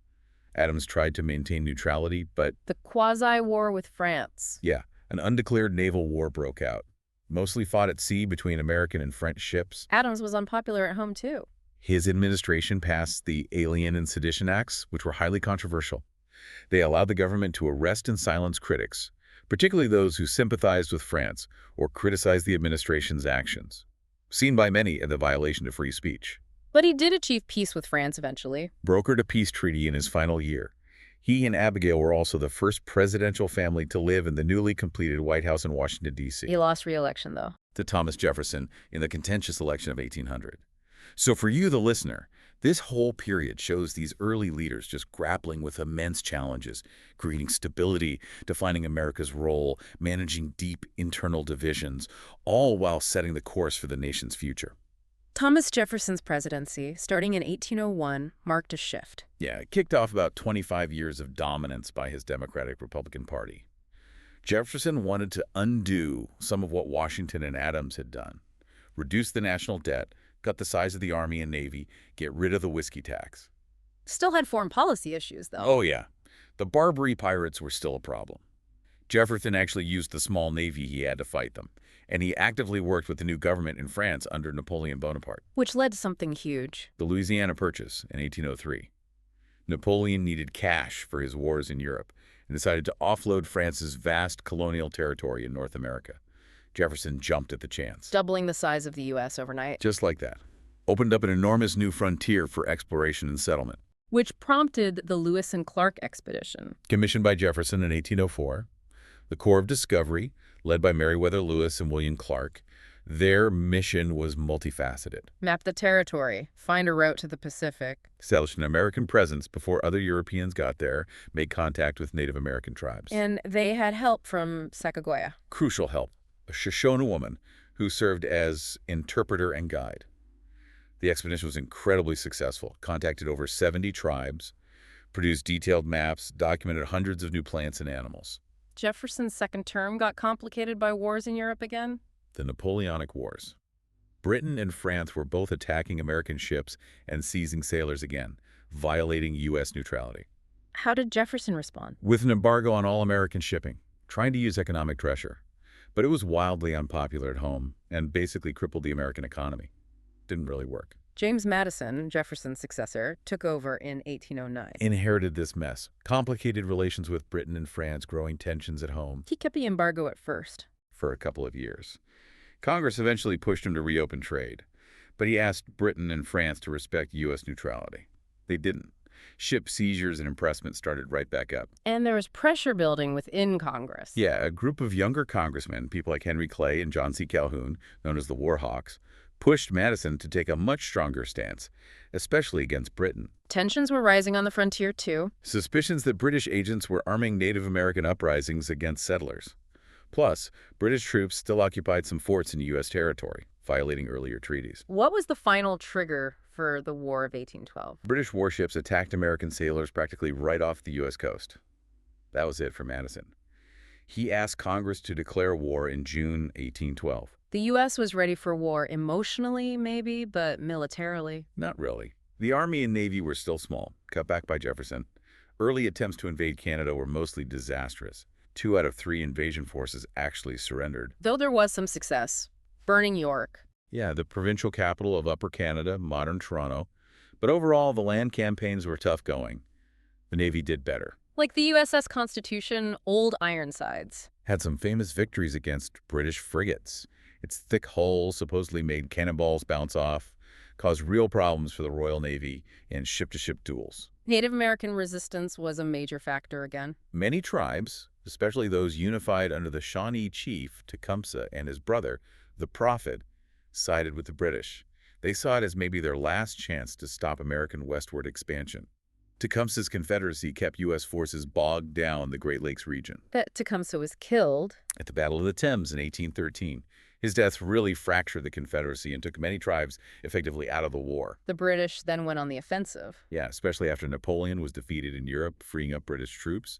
Adams tried to maintain neutrality, but... The quasi-war with France. Yeah, an undeclared naval war broke out, mostly fought at sea between American and French ships. Adams was unpopular at home, too. His administration passed the Alien and Sedition Acts, which were highly controversial. They allowed the government to arrest and silence critics, particularly those who sympathized with France or criticized the administration's actions, seen by many as a violation of free speech. But he did achieve peace with France eventually. Brokered a peace treaty in his final year. He and Abigail were also the first presidential family to live in the newly completed White House in Washington, D.C. He lost re-election, though. To Thomas Jefferson in the contentious election of 1800. So for you, the listener, this whole period shows these early leaders just grappling with immense challenges, creating stability, defining America's role, managing deep internal divisions, all while setting the course for the nation's future. Thomas Jefferson's presidency, starting in 1801, marked a shift. Yeah, it kicked off about 25 years of dominance by his Democratic-Republican Party. Jefferson wanted to undo some of what Washington and Adams had done, reduce the national debt, cut the size of the army and navy, get rid of the whiskey tax. Still had foreign policy issues, though. Oh, yeah. The Barbary pirates were still a problem. Jefferson actually used the small navy he had to fight them, and he actively worked with the new government in France under Napoleon Bonaparte. Which led to something huge. The Louisiana Purchase in 1803. Napoleon needed cash for his wars in Europe and decided to offload France's vast colonial territory in North America. Jefferson jumped at the chance. Doubling the size of the U.S. overnight. Just like that. Opened up an enormous new frontier for exploration and settlement. Which prompted the Lewis and Clark expedition. Commissioned by Jefferson in 1804, the Corps of Discovery, led by Meriwether Lewis and William Clark, their mission was multifaceted. Map the territory, find a route to the Pacific. Establish an American presence before other Europeans got there, made contact with Native American tribes. And they had help from Sacagawea. Crucial help, a Shoshone woman who served as interpreter and guide. The expedition was incredibly successful, contacted over 70 tribes, produced detailed maps, documented hundreds of new plants and animals. Jefferson's second term got complicated by wars in Europe again? The Napoleonic Wars. Britain and France were both attacking American ships and seizing sailors again, violating U.S. neutrality. How did Jefferson respond? With an embargo on all American shipping, trying to use economic pressure. But it was wildly unpopular at home and basically crippled the American economy. Didn't really work. James Madison, Jefferson's successor, took over in 1809. Inherited this mess. Complicated relations with Britain and France, growing tensions at home. He kept the embargo at first. For a couple of years. Congress eventually pushed him to reopen trade, but he asked Britain and France to respect U.S. neutrality. They didn't. Ship seizures and impressment started right back up. And there was pressure building within Congress. Yeah, a group of younger congressmen, people like Henry Clay and John C. Calhoun, known as the War Hawks, pushed Madison to take a much stronger stance, especially against Britain. Tensions were rising on the frontier, too. Suspicions that British agents were arming Native American uprisings against settlers. Plus, British troops still occupied some forts in U.S. territory, violating earlier treaties. What was the final trigger for the War of 1812? British warships attacked American sailors practically right off the U.S. coast. That was it for Madison. He asked Congress to declare war in June 1812. The U.S. was ready for war emotionally, maybe, but militarily. Not really. The Army and Navy were still small, cut back by Jefferson. Early attempts to invade Canada were mostly disastrous. 2 out of 3 invasion forces actually surrendered. Though there was some success. Burning York. Yeah, the provincial capital of Upper Canada, modern Toronto. But overall, the land campaigns were tough going. The Navy did better. Like the USS Constitution, Old Ironsides. Had some famous victories against British frigates. Its thick hull supposedly made cannonballs bounce off, caused real problems for the Royal Navy in ship-to-ship duels. Native American resistance was a major factor again. Many tribes, especially those unified under the Shawnee chief Tecumseh and his brother, the Prophet, sided with the British. They saw it as maybe their last chance to stop American westward expansion. Tecumseh's Confederacy kept U.S. forces bogged down the Great Lakes region. That Tecumseh was killed. At the Battle of the Thames in 1813, his death really fractured the Confederacy and took many tribes effectively out of the war. The British then went on the offensive. Yeah, especially after Napoleon was defeated in Europe, freeing up British troops.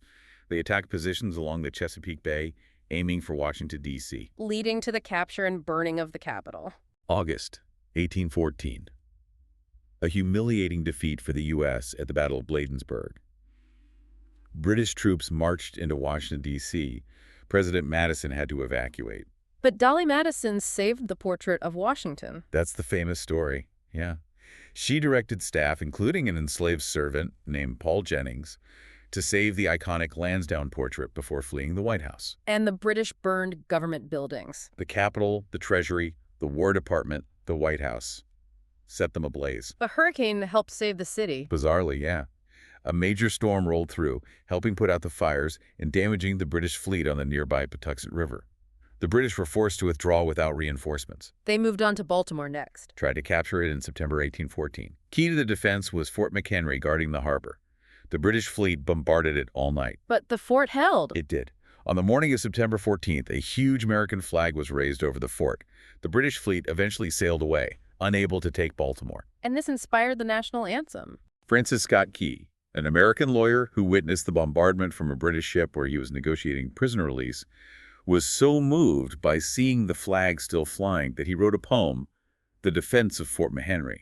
They attacked positions along the Chesapeake Bay, aiming for Washington, D.C. Leading to the capture and burning of the capital. August 1814. A humiliating defeat for the U.S. at the Battle of Bladensburg. British troops marched into Washington, D.C. President Madison had to evacuate. But Dolly Madison saved the portrait of Washington. That's the famous story, yeah. She directed staff, including an enslaved servant named Paul Jennings, to save the iconic Lansdowne portrait before fleeing the White House. And the British burned government buildings. The Capitol, the Treasury, the War Department, the White House. Set them ablaze. A hurricane helped save the city. Bizarrely, yeah. A major storm rolled through, helping put out the fires and damaging the British fleet on the nearby Patuxent River. The British were forced to withdraw without reinforcements. They moved on to Baltimore next. Tried to capture it in September 1814. Key to the defense was Fort McHenry guarding the harbor. The British fleet bombarded it all night. But the fort held. It did. On the morning of September 14th, a huge American flag was raised over the fort. The British fleet eventually sailed away, unable to take Baltimore. And this inspired the national anthem. Francis Scott Key, an American lawyer who witnessed the bombardment from a British ship where he was negotiating prisoner release, was so moved by seeing the flag still flying that he wrote a poem, the defense of Fort McHenry.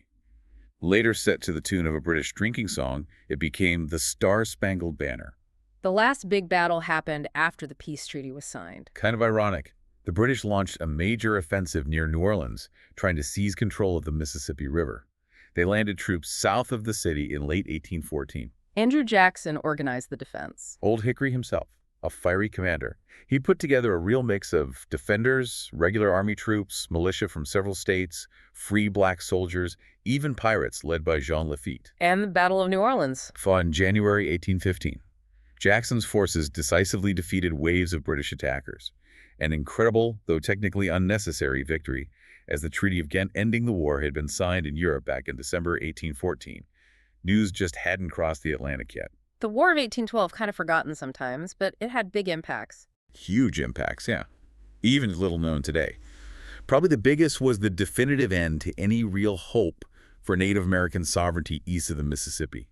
Later set to the tune of a British drinking song, it became the Star-Spangled Banner. The last big battle happened after the peace treaty was signed. Kind of ironic. The British launched a major offensive near New Orleans, trying to seize control of the Mississippi River. They landed troops south of the city in late 1814. Andrew Jackson organized the defense. Old Hickory himself, a fiery commander. He put together a real mix of defenders, regular army troops, militia from several states, free black soldiers, even pirates led by Jean Lafitte. And the Battle of New Orleans. Fought in January 1815. Jackson's forces decisively defeated waves of British attackers. An incredible, though technically unnecessary, victory, as the Treaty of Ghent ending the war had been signed in Europe back in December 1814. News just hadn't crossed the Atlantic yet. The War of 1812, kind of forgotten sometimes, but it had big impacts. Huge impacts, yeah. Even little known today. Probably the biggest was the definitive end to any real hope for Native American sovereignty east of the Mississippi.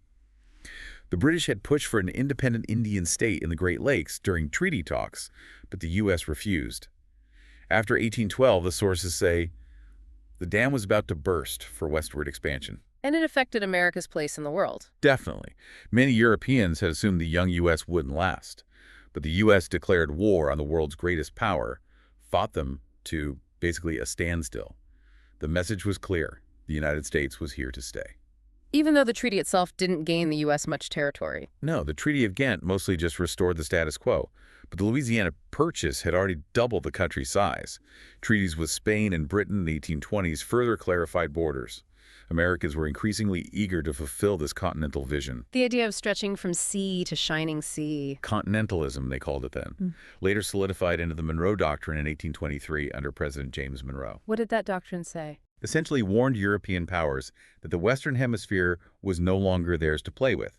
The British had pushed for an independent Indian state in the Great Lakes during treaty talks, but the U.S. refused. After 1812, the sources say, the dam was about to burst for westward expansion. And it affected America's place in the world. Definitely. Many Europeans had assumed the young U.S. wouldn't last, but the U.S. declared war on the world's greatest power, fought them to basically a standstill. The message was clear. The United States was here to stay. Even though the treaty itself didn't gain the U.S. much territory. No, the Treaty of Ghent mostly just restored the status quo, but the Louisiana Purchase had already doubled the country's size. Treaties with Spain and Britain in the 1820s further clarified borders. Americans were increasingly eager to fulfill this continental vision. The idea of stretching from sea to shining sea. Continentalism, they called it then. Later solidified into the Monroe Doctrine in 1823 under President James Monroe. What did that doctrine say? Essentially warned European powers that the Western Hemisphere was no longer theirs to play with.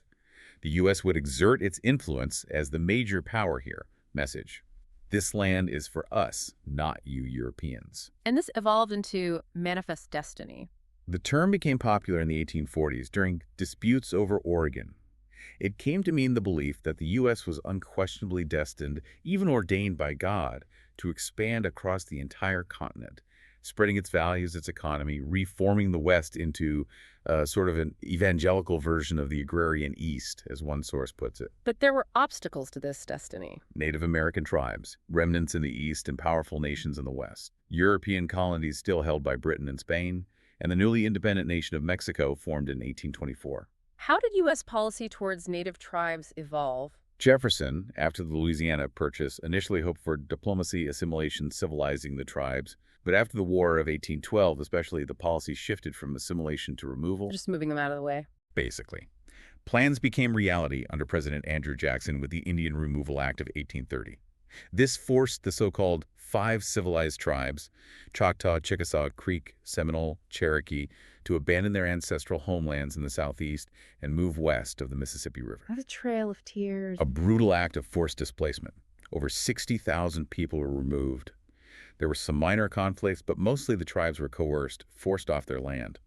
The U.S. would exert its influence as the major power here. Message: this land is for us, not you Europeans. And this evolved into manifest destiny. The term became popular in the 1840s during disputes over Oregon. It came to mean the belief that the U.S. was unquestionably destined, even ordained by God, to expand across the entire continent, spreading its values, its economy, reforming the West into sort of an evangelical version of the agrarian East, as one source puts it. But there were obstacles to this destiny. Native American tribes, remnants in the East, and powerful nations in the West. European colonies still held by Britain and Spain, and the newly independent nation of Mexico formed in 1824. How did U.S. policy towards Native tribes evolve? Jefferson, after the Louisiana Purchase, initially hoped for diplomacy, assimilation, civilizing the tribes. But after the War of 1812, especially, the policy shifted from assimilation to removal. Just moving them out of the way. Basically. Plans became reality under President Andrew Jackson with the Indian Removal Act of 1830. This forced the so-called 5 civilized tribes, Choctaw, Chickasaw, Creek, Seminole, Cherokee, to abandon their ancestral homelands in the southeast and move west of the Mississippi River. The Trail of Tears. A brutal act of forced displacement. Over 60,000 people were removed. There were some minor conflicts, but mostly the tribes were coerced, forced off their land.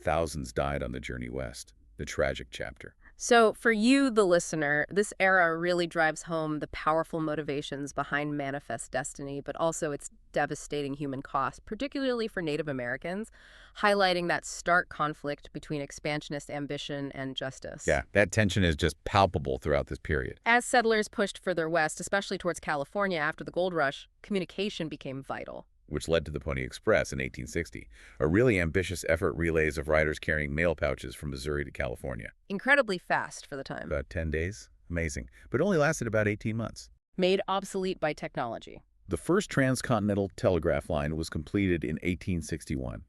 Thousands died on the journey west. The tragic chapter. So for you, the listener, this era really drives home the powerful motivations behind manifest destiny, but also its devastating human cost, particularly for Native Americans, highlighting that stark conflict between expansionist ambition and justice. Yeah, that tension is just palpable throughout this period. As settlers pushed further west, especially towards California after the gold rush, communication became vital. Which led to the Pony Express in 1860, a really ambitious effort relays of riders carrying mail pouches from Missouri to California. Incredibly fast for the time. About 10 days. Amazing. But only lasted about 18 months. Made obsolete by technology. The first transcontinental telegraph line was completed in 1861.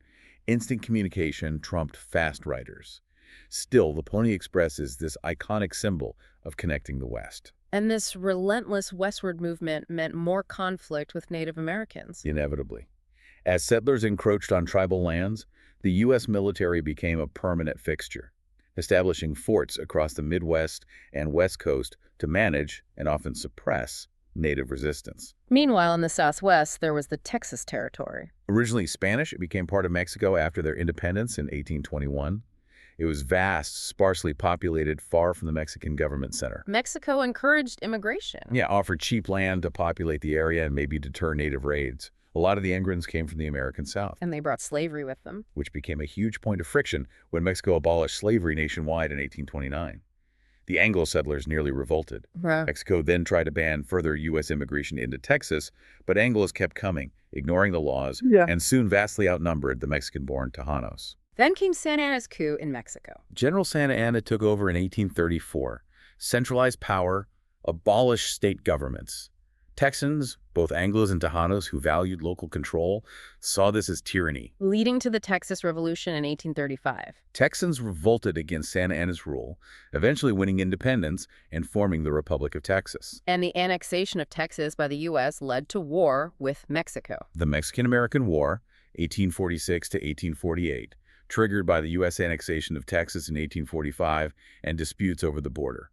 Instant communication trumped fast riders. Still, the Pony Express is this iconic symbol of connecting the West. And this relentless westward movement meant more conflict with Native Americans. Inevitably. As settlers encroached on tribal lands, the U.S. military became a permanent fixture, establishing forts across the Midwest and West Coast to manage and often suppress Native resistance. Meanwhile, in the Southwest, there was the Texas Territory. Originally Spanish, it became part of Mexico after their independence in 1821. It was vast, sparsely populated, far from the Mexican government center. Mexico encouraged immigration. Yeah, offered cheap land to populate the area and maybe deter native raids. A lot of the immigrants came from the American South, And they brought slavery with them. which became a huge point of friction when Mexico abolished slavery nationwide in 1829. The Anglo settlers nearly revolted. Right. Mexico then tried to ban further U.S. immigration into Texas, but Anglos kept coming, ignoring the laws, and soon vastly outnumbered the Mexican-born Tejanos. Then came Santa Anna's coup in Mexico. General Santa Anna took over in 1834, centralized power, abolished state governments. Texans, both Anglos and Tejanos who valued local control, saw this as tyranny. Leading to the Texas Revolution in 1835. Texans revolted against Santa Anna's rule, eventually winning independence and forming the Republic of Texas. And the annexation of Texas by the U.S. led to war with Mexico. The Mexican-American War, 1846 to 1848, triggered by the U.S. annexation of Texas in 1845 and disputes over the border.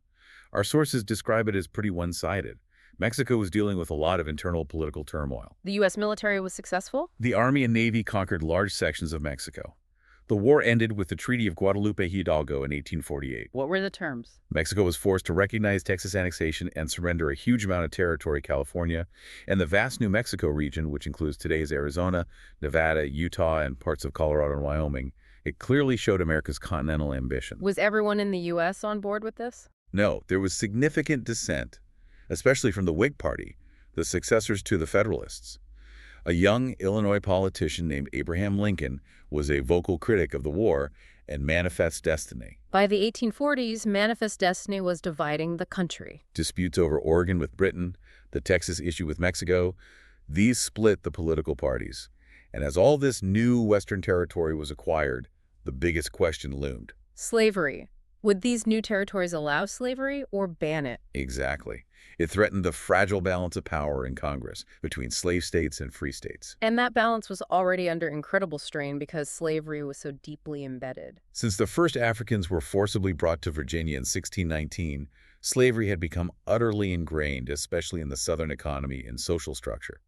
Our sources describe it as pretty one-sided. Mexico was dealing with a lot of internal political turmoil. The U.S. military was successful? The Army and Navy conquered large sections of Mexico. The war ended with the Treaty of Guadalupe Hidalgo in 1848. What were the terms? Mexico was forced to recognize Texas annexation and surrender a huge amount of territory, California, and the vast New Mexico region, which includes today's Arizona, Nevada, Utah, and parts of Colorado and Wyoming. It clearly showed America's continental ambition. Was everyone in the U.S. on board with this? No, there was significant dissent, especially from the Whig Party, the successors to the Federalists. A young Illinois politician named Abraham Lincoln was a vocal critic of the war and Manifest Destiny. By the 1840s, Manifest Destiny was dividing the country. Disputes over Oregon with Britain, the Texas issue with Mexico, these split the political parties. And as all this new Western territory was acquired, the biggest question loomed. Slavery. Would these new territories allow slavery or ban it? Exactly. It threatened the fragile balance of power in Congress between slave states and free states. And that balance was already under incredible strain because slavery was so deeply embedded. Since the first Africans were forcibly brought to Virginia in 1619, slavery had become utterly ingrained, especially in the Southern economy and social structure.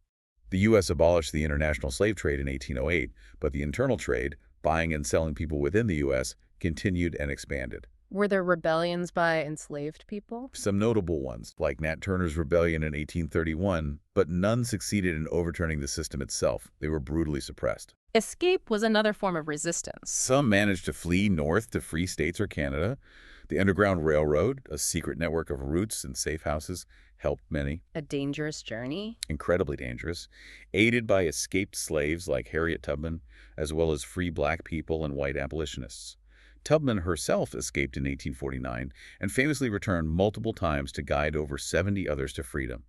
The U.S. abolished the international slave trade in 1808, but the internal trade, buying and selling people within the U.S., continued and expanded. Were there rebellions by enslaved people? Some notable ones, like Nat Turner's rebellion in 1831, but none succeeded in overturning the system itself. They were brutally suppressed. Escape was another form of resistance. Some managed to flee north to free states or Canada. The Underground Railroad, a secret network of routes and safe houses, helped many. A dangerous journey? Incredibly dangerous. Aided by escaped slaves like Harriet Tubman, as well as free black people and white abolitionists. Tubman herself escaped in 1849 and famously returned multiple times to guide over 70 others to freedom.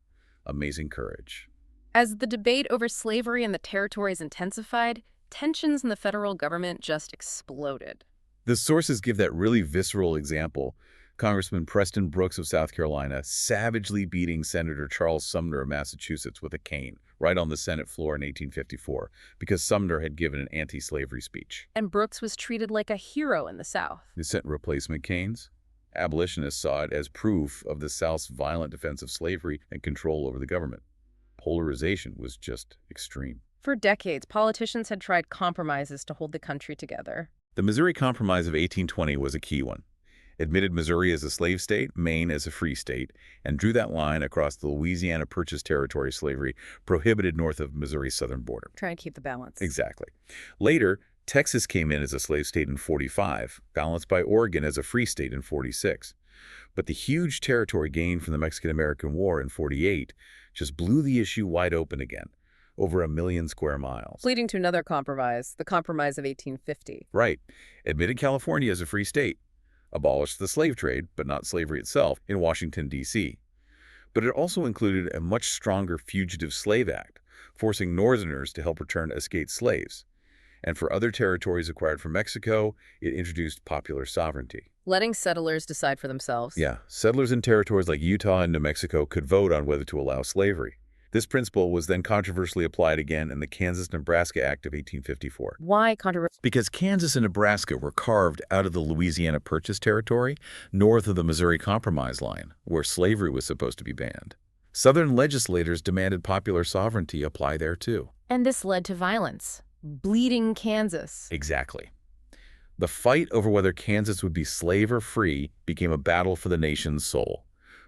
Amazing courage. As the debate over slavery in the territories intensified, tensions in the federal government just exploded. The sources give that really visceral example. Congressman Preston Brooks of South Carolina savagely beating Senator Charles Sumner of Massachusetts with a cane right on the Senate floor in 1854 because Sumner had given an anti-slavery speech. And Brooks was treated like a hero in the South. They sent replacement canes. Abolitionists saw it as proof of the South's violent defense of slavery and control over the government. Polarization was just extreme. For decades, politicians had tried compromises to hold the country together. The Missouri Compromise of 1820 was a key one. Admitted Missouri as a slave state, Maine as a free state, and drew that line across the Louisiana Purchase territory slavery prohibited north of Missouri's southern border. Trying to keep the balance. Exactly. Later, Texas came in as a slave state in 45, balanced by Oregon as a free state in 46. But the huge territory gained from the Mexican-American War in 48 just blew the issue wide open again, over 1 million square miles. Leading to another compromise, the Compromise of 1850. Right. Admitted California as a free state. Abolished the slave trade, but not slavery itself, in Washington, D.C. But it also included a much stronger Fugitive Slave Act, forcing Northerners to help return escaped slaves. And for other territories acquired from Mexico, it introduced popular sovereignty. Letting settlers decide for themselves. Yeah, settlers in territories like Utah and New Mexico could vote on whether to allow slavery. This principle was then controversially applied again in the Kansas-Nebraska Act of 1854. Why controversial? Because Kansas and Nebraska were carved out of the Louisiana Purchase territory north of the Missouri Compromise line, where slavery was supposed to be banned. Southern legislators demanded popular sovereignty apply there too. And this led to violence. Bleeding Kansas. Exactly. The fight over whether Kansas would be slave or free became a battle for the nation's soul.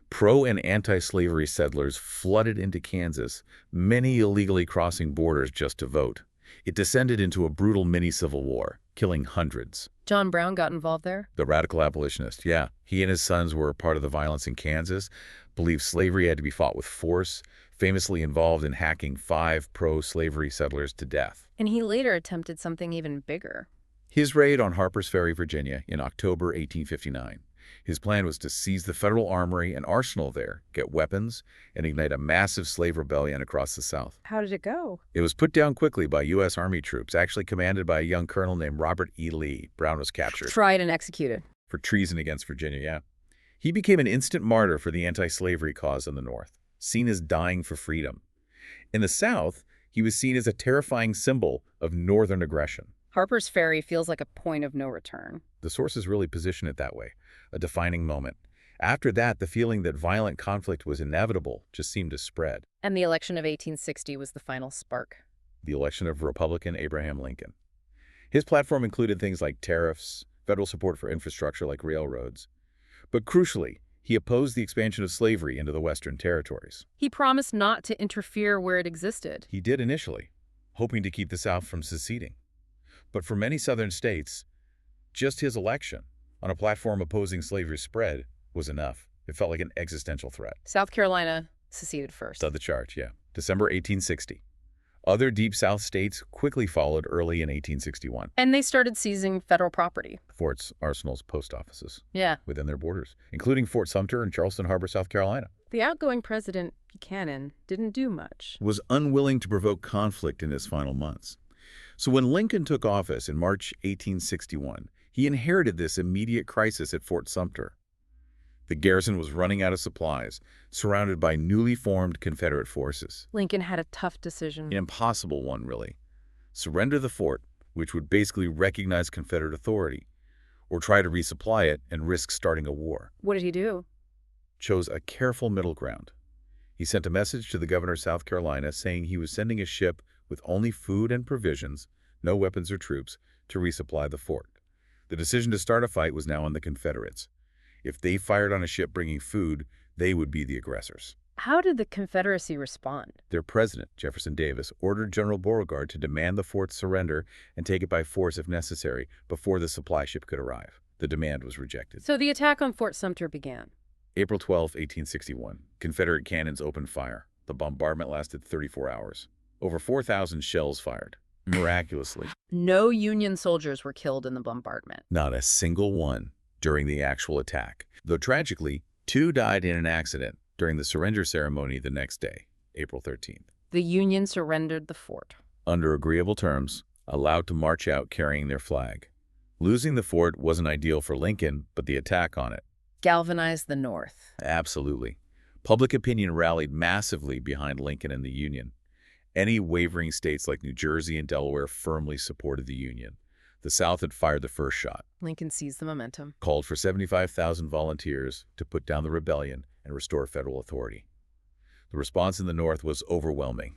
Pro- and anti-slavery settlers flooded into Kansas, many illegally crossing borders just to vote. It descended into a brutal mini-civil war, killing hundreds. John Brown got involved there? The radical abolitionist, yeah. He and his sons were part of the violence in Kansas, believed slavery had to be fought with force, famously involved in hacking 5 pro-slavery settlers to death. And he later attempted something even bigger. His raid on Harper's Ferry, Virginia, in October 1859. His plan was to seize the federal armory and arsenal there, get weapons, and ignite a massive slave rebellion across the South. How did it go? It was put down quickly by U.S. Army troops, actually commanded by a young colonel named Robert E. Lee. Brown was captured. Tried and executed. For treason against Virginia, yeah. He became an instant martyr for the anti-slavery cause in the North, seen as dying for freedom. In the South, he was seen as a terrifying symbol of Northern aggression. Harper's Ferry feels like a point of no return. The sources really position it that way, a defining moment. After that, the feeling that violent conflict was inevitable just seemed to spread. And the election of 1860 was the final spark. The election of Republican Abraham Lincoln. His platform included things like tariffs, federal support for infrastructure like railroads. But crucially, he opposed the expansion of slavery into the Western territories. He promised not to interfere where it existed. He did initially, hoping to keep the South from seceding. But for many Southern states, just his election, on a platform opposing slavery's spread, was enough. It felt like an existential threat. South Carolina seceded first. Led the charge, yeah. December 1860. Other Deep South states quickly followed early in 1861. And they started seizing federal property. Forts, arsenals, post offices. Yeah. Within their borders, including Fort Sumter in Charleston Harbor, South Carolina. The outgoing president, Buchanan, didn't do much. Was unwilling to provoke conflict in his final months. So when Lincoln took office in March 1861, he inherited this immediate crisis at Fort Sumter. The garrison was running out of supplies, surrounded by newly formed Confederate forces. Lincoln had a tough decision. An impossible one, really. Surrender the fort, which would basically recognize Confederate authority, or try to resupply it and risk starting a war. What did he do? Chose a careful middle ground. He sent a message to the governor of South Carolina saying he was sending a ship with only food and provisions, no weapons or troops, to resupply the fort. The decision to start a fight was now on the Confederates. If they fired on a ship bringing food, they would be the aggressors. How did the Confederacy respond? Their president, Jefferson Davis, ordered General Beauregard to demand the fort's surrender and take it by force if necessary before the supply ship could arrive. The demand was rejected. So the attack on Fort Sumter began. April 12, 1861. Confederate cannons opened fire. The bombardment lasted 34 hours. Over 4,000 shells fired. Miraculously. No Union soldiers were killed in the bombardment. Not a single one during the actual attack. Though tragically, 2 died in an accident during the surrender ceremony the next day, April 13th. The Union surrendered the fort. Under agreeable terms, allowed to march out carrying their flag. Losing the fort wasn't ideal for Lincoln, but the attack on it Galvanized the North. absolutely. Public opinion rallied massively behind Lincoln and the Union. Any wavering states like New Jersey and Delaware firmly supported the Union. The South had fired the first shot, Lincoln seized the momentum. called for 75,000 volunteers to put down the rebellion and restore federal authority. The response in the North was overwhelming.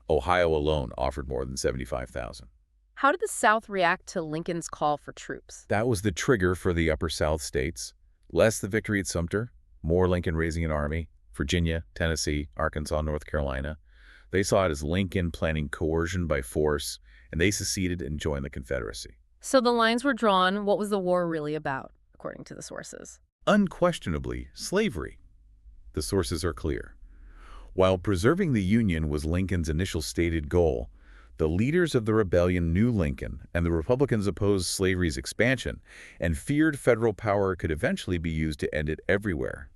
Ohio alone offered more than 75,000. How did the South react to Lincoln's call for troops? That was the trigger for the Upper South states. Less the victory at Sumter, more Lincoln raising an army, Virginia, Tennessee, Arkansas, North Carolina. They saw it as Lincoln planning coercion by force, and they seceded and joined the Confederacy. So the lines were drawn. What was the war really about, according to the sources? Unquestionably, slavery. The sources are clear. While preserving the Union was Lincoln's initial stated goal, the leaders of the rebellion knew Lincoln, and the Republicans opposed slavery's expansion and feared federal power could eventually be used to end it everywhere.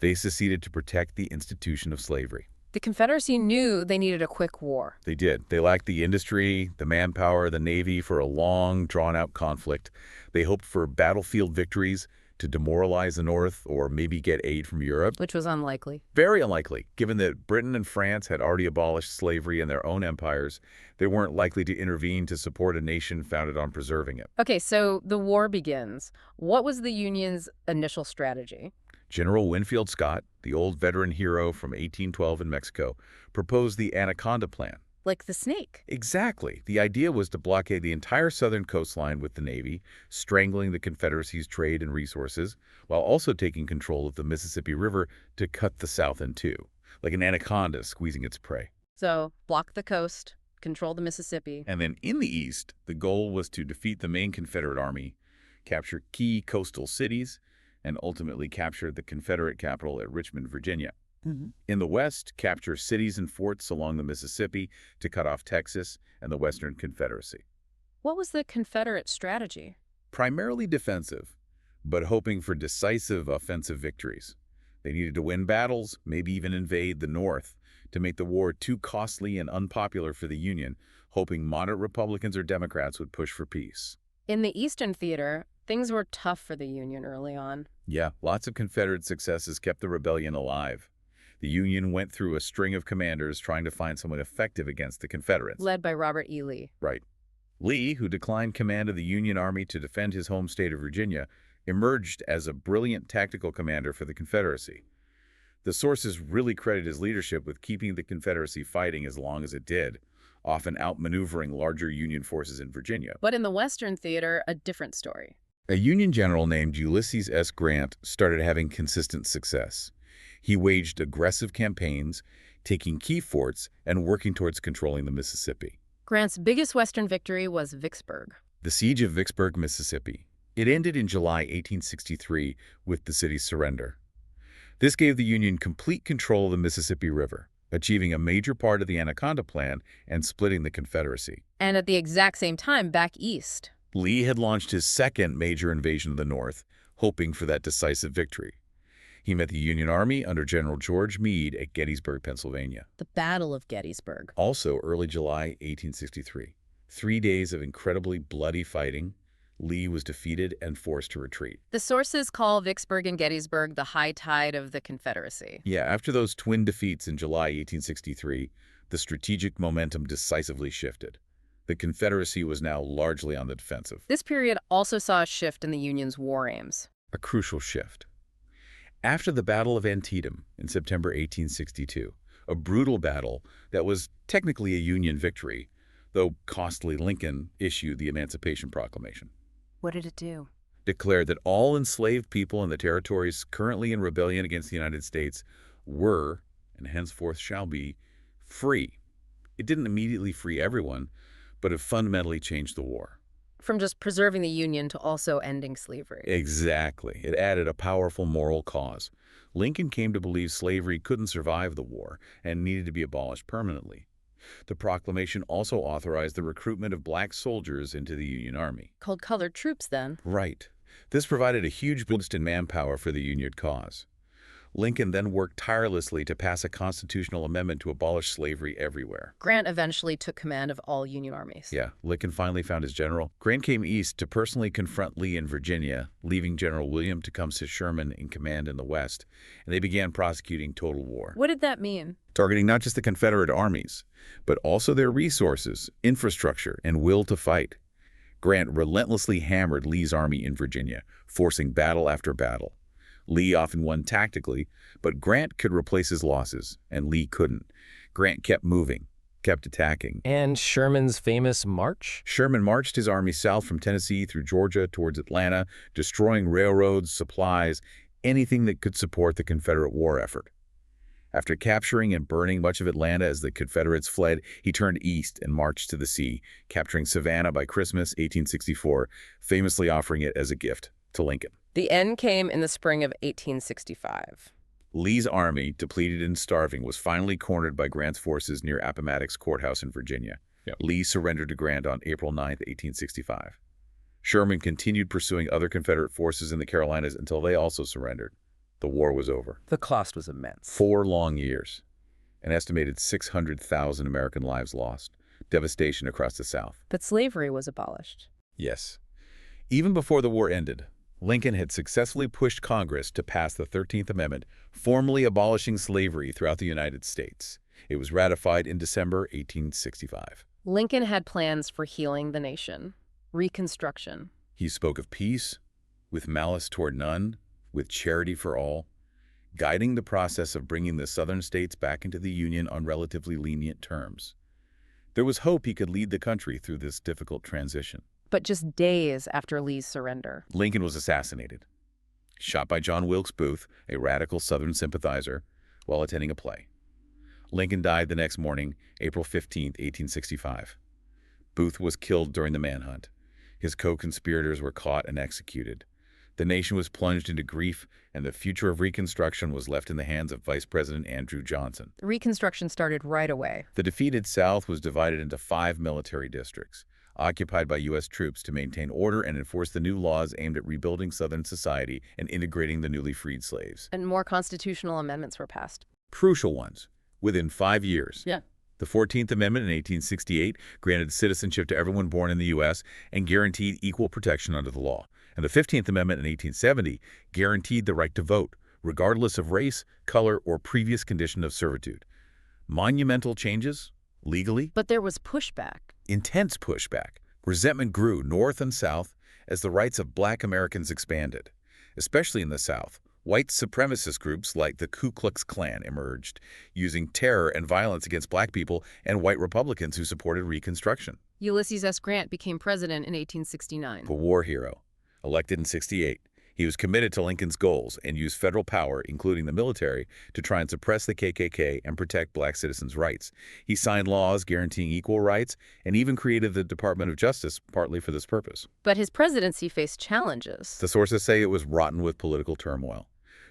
They seceded to protect the institution of slavery. The Confederacy knew they needed a quick war. They did. They lacked the industry, the manpower, the Navy for a long, drawn-out conflict. They hoped for battlefield victories to demoralize the North or maybe get aid from Europe. Which was unlikely. Very unlikely, given that Britain and France had already abolished slavery in their own empires. They weren't likely to intervene to support a nation founded on preserving it. Okay, so the war begins. What was the Union's initial strategy? General Winfield Scott, the old veteran hero from 1812 in Mexico, proposed the Anaconda Plan. like the snake. Exactly. The idea was to blockade the entire southern coastline with the Navy, strangling the Confederacy's trade and resources, while also taking control of the Mississippi River to cut the South in two, like an anaconda squeezing its prey. So, block the coast, control the Mississippi. And then in the east, the goal was to defeat the main Confederate Army, capture key coastal cities, and ultimately capture the Confederate capital at Richmond, Virginia. In the west, capture cities and forts along the Mississippi to cut off Texas and the Western Confederacy. What was the Confederate strategy? Primarily defensive, but hoping for decisive offensive victories. They needed to win battles, maybe even invade the North, to make the war too costly and unpopular for the Union, hoping moderate Republicans or Democrats would push for peace. In the Eastern Theater, things were tough for the Union early on. Yeah, lots of Confederate successes kept the rebellion alive. The Union went through a string of commanders trying to find someone effective against the Confederates. Led by Robert E. Lee. Right. Lee, who declined command of the Union Army to defend his home state of Virginia, emerged as a brilliant tactical commander for the Confederacy. The sources really credit his leadership with keeping the Confederacy fighting as long as it did, often outmaneuvering larger Union forces in Virginia. But in the Western Theater, a different story. A Union general named Ulysses S. Grant started having consistent success. He waged aggressive campaigns, taking key forts and working towards controlling the Mississippi. Grant's biggest Western victory was Vicksburg. The Siege of Vicksburg, Mississippi. It ended in July 1863 with the city's surrender. This gave the Union complete control of the Mississippi River, achieving a major part of the Anaconda Plan and splitting the Confederacy. And at the exact same time, back east. Lee had launched his second major invasion of the North, hoping for that decisive victory. He met the Union Army under General George Meade at Gettysburg, Pennsylvania. The Battle of Gettysburg. Also early July 1863. 3 days of incredibly bloody fighting. Lee was defeated and forced to retreat. The sources call Vicksburg and Gettysburg the high tide of the Confederacy. Yeah, after those twin defeats in July 1863, the strategic momentum decisively shifted. The Confederacy was now largely on the defensive. This period also saw a shift in the Union's war aims. A crucial shift. After the Battle of Antietam in September 1862, a brutal battle that was technically a Union victory, though costly, Lincoln issued the Emancipation Proclamation. What did it do? Declared that all enslaved people in the territories currently in rebellion against the United States were, and henceforth shall be, free. It didn't immediately free everyone, but it fundamentally changed the war. From just preserving the Union to also ending slavery. Exactly. It added a powerful moral cause. Lincoln came to believe slavery couldn't survive the war and needed to be abolished permanently. The proclamation also authorized the recruitment of black soldiers into the Union Army. Called colored troops, then. Right. This provided a huge boost in manpower for the Union cause. Lincoln then worked tirelessly to pass a constitutional amendment to abolish slavery everywhere. Grant eventually took command of all Union armies. Yeah, Lincoln finally found his general. Grant came east to personally confront Lee in Virginia, leaving General William Tecumseh Sherman in command in the west, and they began prosecuting total war. What did that mean? Targeting not just the Confederate armies, but also their resources, infrastructure, and will to fight. Grant relentlessly hammered Lee's army in Virginia, forcing battle after battle. Lee often won tactically, but Grant could replace his losses, and Lee couldn't. Grant kept moving, kept attacking. And Sherman's famous march? Sherman marched his army south from Tennessee through Georgia towards Atlanta, destroying railroads, supplies, anything that could support the Confederate war effort. After capturing and burning much of Atlanta as the Confederates fled, he turned east and marched to the sea, capturing Savannah by Christmas 1864, famously offering it as a gift to Lincoln. The end came in the spring of 1865. Lee's army, depleted and starving, was finally cornered by Grant's forces near Appomattox Courthouse in Virginia. Lee surrendered to Grant on April 9, 1865. Sherman continued pursuing other Confederate forces in the Carolinas until they also surrendered. The war was over. The cost was immense. 4 long years. An estimated 600,000 American lives lost. Devastation across the South. But slavery was abolished. Yes. Even before the war ended, Lincoln had successfully pushed Congress to pass the 13th Amendment, formally abolishing slavery throughout the United States. It was ratified in December 1865. Lincoln had plans for healing the nation, Reconstruction. He spoke of peace, with malice toward none, with charity for all, guiding the process of bringing the Southern states back into the Union on relatively lenient terms. There was hope he could lead the country through this difficult transition. But just days after Lee's surrender. Lincoln was assassinated, shot by John Wilkes Booth, a radical Southern sympathizer, while attending a play. Lincoln died the next morning, April 15, 1865. Booth was killed during the manhunt. His co-conspirators were caught and executed. The nation was plunged into grief, and the future of Reconstruction was left in the hands of Vice President Andrew Johnson. Reconstruction started right away. The defeated South was divided into 5 military districts, occupied by U.S. troops to maintain order and enforce the new laws aimed at rebuilding Southern society and integrating the newly freed slaves. And more constitutional amendments were passed. Crucial ones, within 5 years. Yeah. The 14th Amendment in 1868 granted citizenship to everyone born in the U.S. and guaranteed equal protection under the law. And the 15th Amendment in 1870 guaranteed the right to vote, regardless of race, color, or previous condition of servitude. Monumental changes, legally. But there was pushback. Intense pushback. Resentment grew north and south as the rights of Black Americans expanded. Especially in the South, white supremacist groups like the Ku Klux Klan emerged, using terror and violence against Black people and white Republicans who supported Reconstruction. Ulysses S. Grant became president in 1869. A war hero. Elected in '68, he was committed to Lincoln's goals and used federal power, including the military, to try and suppress the KKK and protect Black citizens' rights. He signed laws guaranteeing equal rights and even created the Department of Justice partly for this purpose. But his presidency faced challenges. The sources say it was rotten with political turmoil.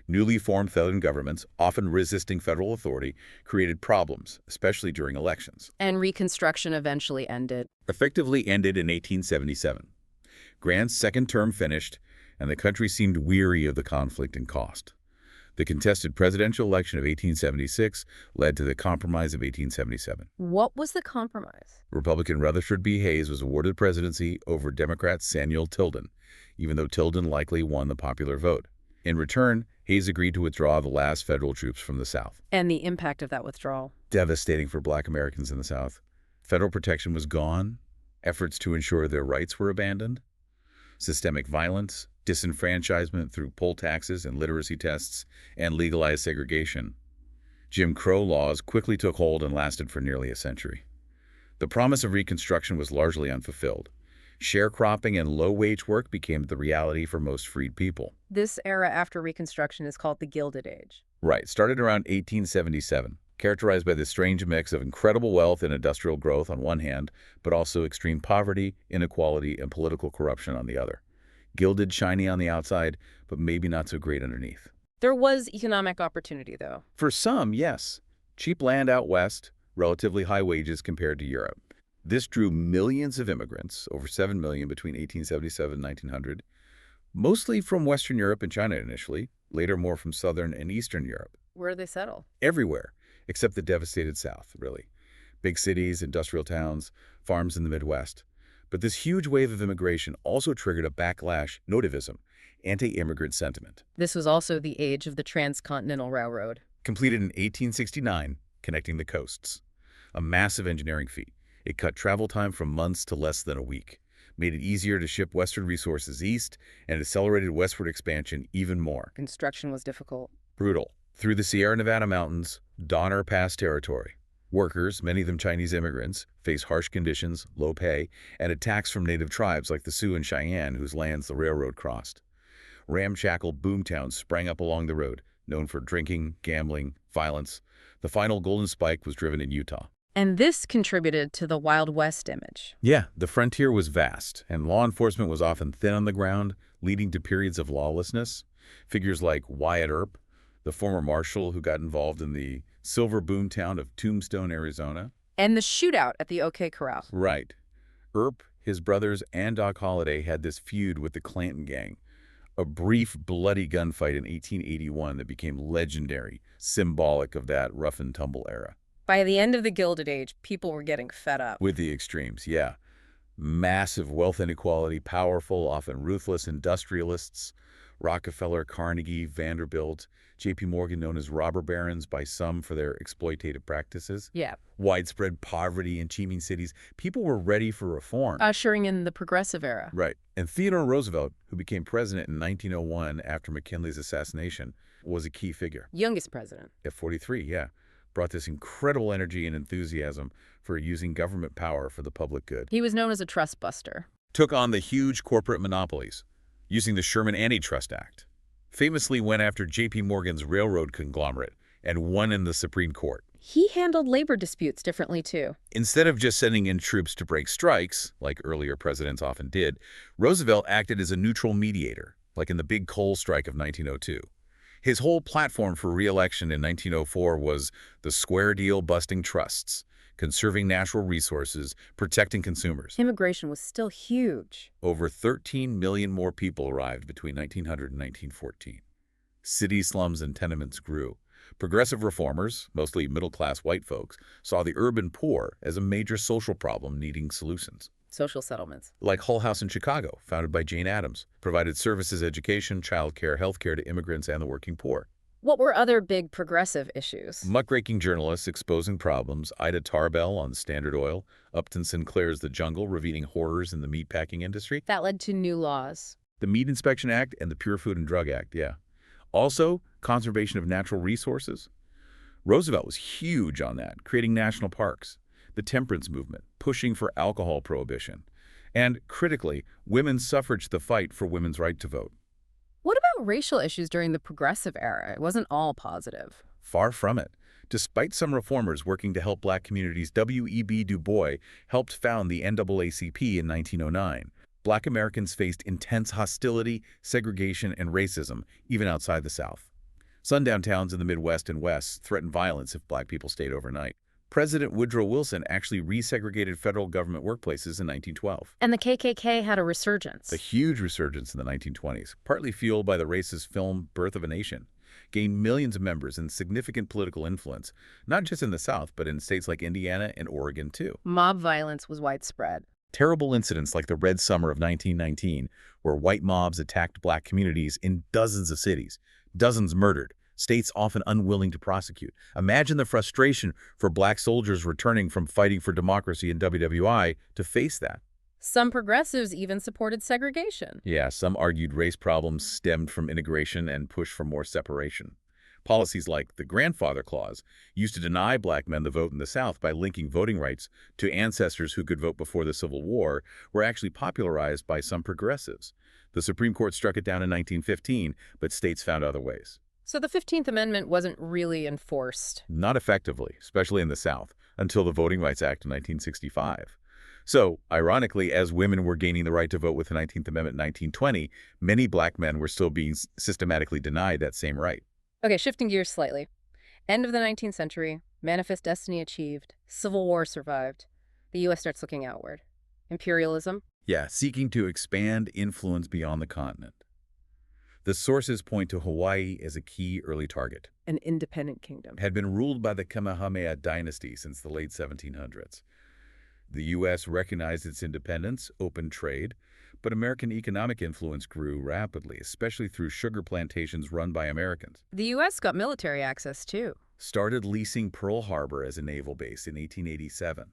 Newly formed Southern governments, often resisting federal authority, created problems, especially during elections. And Reconstruction eventually ended. Effectively ended in 1877. Grant's second term finished, and the country seemed weary of the conflict and cost. The contested presidential election of 1876 led to the Compromise of 1877. What was the compromise? Republican Rutherford B. Hayes was awarded presidency over Democrat Samuel Tilden, even though Tilden likely won the popular vote. In return, Hayes agreed to withdraw the last federal troops from the South. And the impact of that withdrawal? Devastating for Black Americans in the South. Federal protection was gone. Efforts to ensure their rights were abandoned. Systemic violence, disenfranchisement through poll taxes and literacy tests, and legalized segregation. Jim Crow laws quickly took hold and lasted for nearly a century. The promise of Reconstruction was largely unfulfilled. Sharecropping and low-wage work became the reality for most freed people. This era after Reconstruction is called the Gilded Age. Right, started around 1877, characterized by this strange mix of incredible wealth and industrial growth on one hand, but also extreme poverty, inequality, and political corruption on the other. Gilded, shiny on the outside, but maybe not so great underneath. There was economic opportunity, though. For some, yes. Cheap land out west, relatively high wages compared to Europe. This drew millions of immigrants, over 7 million between 1877 and 1900, mostly from Western Europe and China initially, later more from Southern and Eastern Europe. Where did they settle? Everywhere, except the devastated South, really. Big cities, industrial towns, farms in the Midwest. But this huge wave of immigration also triggered a backlash, notivism, anti-immigrant sentiment. This was also the age of the Transcontinental Railroad. Completed in 1869, connecting the coasts. A massive engineering feat. It cut travel time from months to less than a week, made it easier to ship Western resources east, and accelerated westward expansion even more. Construction was difficult. Brutal. Through the Sierra Nevada mountains, Donner Pass territory. Workers, many of them Chinese immigrants, face harsh conditions, low pay, and attacks from native tribes like the Sioux and Cheyenne, whose lands the railroad crossed. Ramshackle boomtowns sprang up along the road, known for drinking, gambling, violence. The final golden spike was driven in Utah. And this contributed to the Wild West image. Yeah, the frontier was vast, and law enforcement was often thin on the ground, leading to periods of lawlessness. Figures like Wyatt Earp, the former marshal who got involved in the silver boomtown of Tombstone, Arizona. And the shootout at the OK Corral. Right. Earp, his brothers, and Doc Holliday had this feud with the Clanton Gang. A brief, bloody gunfight in 1881 that became legendary, symbolic of that rough-and-tumble era. By the end of the Gilded Age, people were getting fed up. With the extremes, yeah. Massive wealth inequality, powerful, often ruthless industrialists, Rockefeller, Carnegie, Vanderbilt, J.P. Morgan, known as robber barons by some for their exploitative practices. Yeah. Widespread poverty in teeming cities. People were ready for reform. Ushering in the Progressive Era. Right. And Theodore Roosevelt, who became president in 1901 after McKinley's assassination, was a key figure. Youngest president. At 43, yeah. brought this incredible energy and enthusiasm for using government power for the public good. He was known as a trust buster. Took on the huge corporate monopolies, using the Sherman Antitrust Act. Famously went after J.P. Morgan's railroad conglomerate and won in the Supreme Court. He handled labor disputes differently, too. Instead of just sending in troops to break strikes, like earlier presidents often did, Roosevelt acted as a neutral mediator, like in the big coal strike of 1902. His whole platform for re-election in 1904 was the square deal busting trusts, conserving natural resources, protecting consumers. Immigration was still huge. Over 13 million more people arrived between 1900 and 1914. City slums and tenements grew. Progressive reformers, mostly middle-class white folks, saw the urban poor as a major social problem needing solutions. Social settlements. Like Hull House in Chicago, founded by Jane Addams, provided services, education, childcare, healthcare to immigrants and the working poor. What were other big progressive issues? Muckraking journalists exposing problems, Ida Tarbell on Standard Oil, Upton Sinclair's The Jungle revealing horrors in the meatpacking industry. That led to new laws. The Meat Inspection Act and the Pure Food and Drug Act, yeah. Also, conservation of natural resources. Roosevelt was huge on that, creating national parks. The temperance movement, pushing for alcohol prohibition. And, critically, women's suffrage, the fight for women's right to vote. What about racial issues during the progressive era? It wasn't all positive. Far from it. Despite some reformers working to help black communities, W.E.B. Du Bois helped found the NAACP in 1909. Black Americans faced intense hostility, segregation, and racism, even outside the South. Sundown towns in the Midwest and West threatened violence if black people stayed overnight. President Woodrow Wilson actually resegregated federal government workplaces in 1912. And the KKK had a resurgence. A huge resurgence in the 1920s, partly fueled by the racist film Birth of a Nation, gained millions of members and significant political influence, not just in the South, but in states like Indiana and Oregon, too. Mob violence was widespread. Terrible incidents like the Red Summer of 1919, where white mobs attacked black communities in dozens of cities, dozens murdered, states often unwilling to prosecute. Imagine the frustration for black soldiers returning from fighting for democracy in WWI to face that. Some progressives even supported segregation. Yeah, some argued race problems stemmed from integration and pushed for more separation. Policies like the Grandfather Clause used to deny black men the vote in the South by linking voting rights to ancestors who could vote before the Civil War were actually popularized by some progressives. The Supreme Court struck it down in 1915, but states found other ways. So the 15th Amendment wasn't really enforced. Not effectively, especially in the South, until the Voting Rights Act in 1965. So, ironically, as women were gaining the right to vote with the 19th Amendment in 1920, many black men were still being systematically denied that same right. Okay, shifting gears slightly. End of the 19th century, manifest destiny achieved, Civil War survived. The U.S. starts looking outward. Imperialism? Yeah, seeking to expand influence beyond the continent. The sources point to Hawaii as a key early target. An independent kingdom. Had been ruled by the Kamehameha dynasty since the late 1700s. The U.S. recognized its independence, opened trade, but American economic influence grew rapidly, especially through sugar plantations run by Americans. The U.S. got military access, too. Started leasing Pearl Harbor as a naval base in 1887.